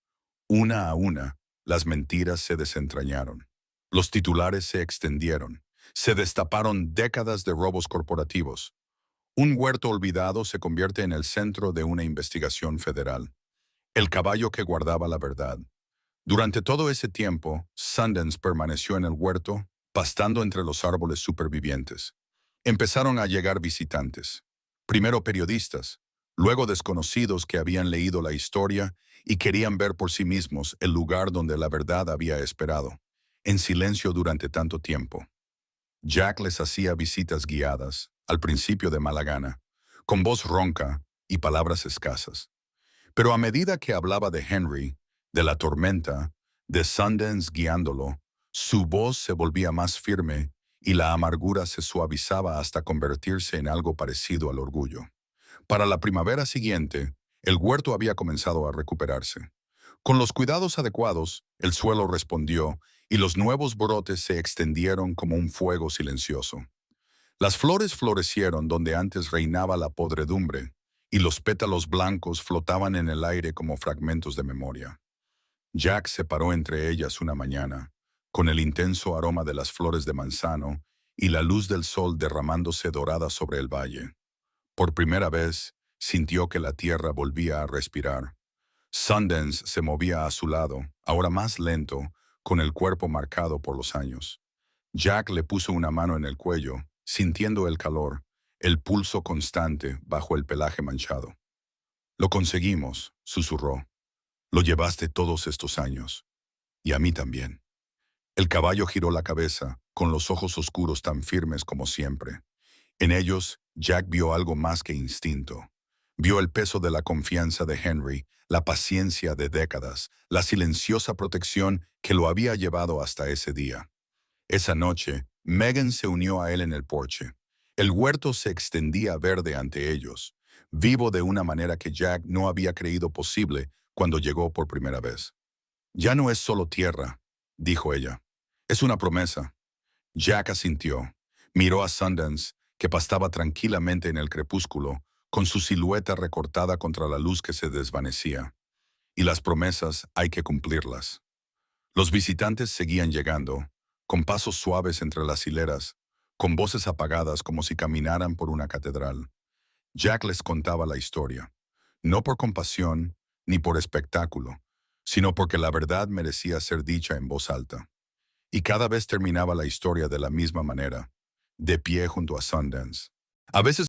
Una a una, las mentiras se desentrañaron. Los titulares se extendieron. Se destaparon décadas de robos corporativos. Un huerto olvidado se convierte en el centro de una investigación federal. El caballo que guardaba la verdad. Durante todo ese tiempo, Sundance permaneció en el huerto, pastando entre los árboles supervivientes. Empezaron a llegar visitantes. Primero periodistas, luego desconocidos que habían leído la historia y querían ver por sí mismos el lugar donde la verdad había esperado, en silencio durante tanto tiempo. Jack les hacía visitas guiadas, al principio de mala gana, con voz ronca y palabras escasas. Pero a medida que hablaba de Henry, de la tormenta, de Sundance guiándolo, su voz se volvía más firme y la amargura se suavizaba hasta convertirse en algo parecido al orgullo. Para la primavera siguiente, el huerto había comenzado a recuperarse. Con los cuidados adecuados, el suelo respondió y los nuevos brotes se extendieron como un fuego silencioso. Las flores florecieron donde antes reinaba la podredumbre, y los pétalos blancos flotaban en el aire como fragmentos de memoria. Jack se paró entre ellas una mañana, con el intenso aroma de las flores de manzano y la luz del sol derramándose dorada sobre el valle. Por primera vez, sintió que la tierra volvía a respirar. Sundance se movía a su lado, ahora más lento, con el cuerpo marcado por los años. Jack le puso una mano en el cuello, sintiendo el calor, el pulso constante bajo el pelaje manchado. «Lo conseguimos», susurró. «Lo llevaste todos estos años. Y a mí también». El caballo giró la cabeza, con los ojos oscuros tan firmes como siempre. En ellos, Jack vio algo más que instinto. Vio el peso de la confianza de Henry, la paciencia de décadas, la silenciosa protección que lo había llevado hasta ese día. Esa noche, Megan se unió a él en el porche. El huerto se extendía verde ante ellos, vivo de una manera que Jack no había creído posible cuando llegó por primera vez. Ya no es solo tierra, dijo ella. Es una promesa. Jack asintió. Miró a Sundance, que pastaba tranquilamente en el crepúsculo, con su silueta recortada contra la luz que se desvanecía. Y las promesas hay que cumplirlas. Los visitantes seguían llegando, con pasos suaves entre las hileras, con voces apagadas como si caminaran por una catedral. Jack les contaba la historia, no por compasión ni por espectáculo, sino porque la verdad merecía ser dicha en voz alta. Y cada vez terminaba la historia de la misma manera, de pie junto a Sundance. A veces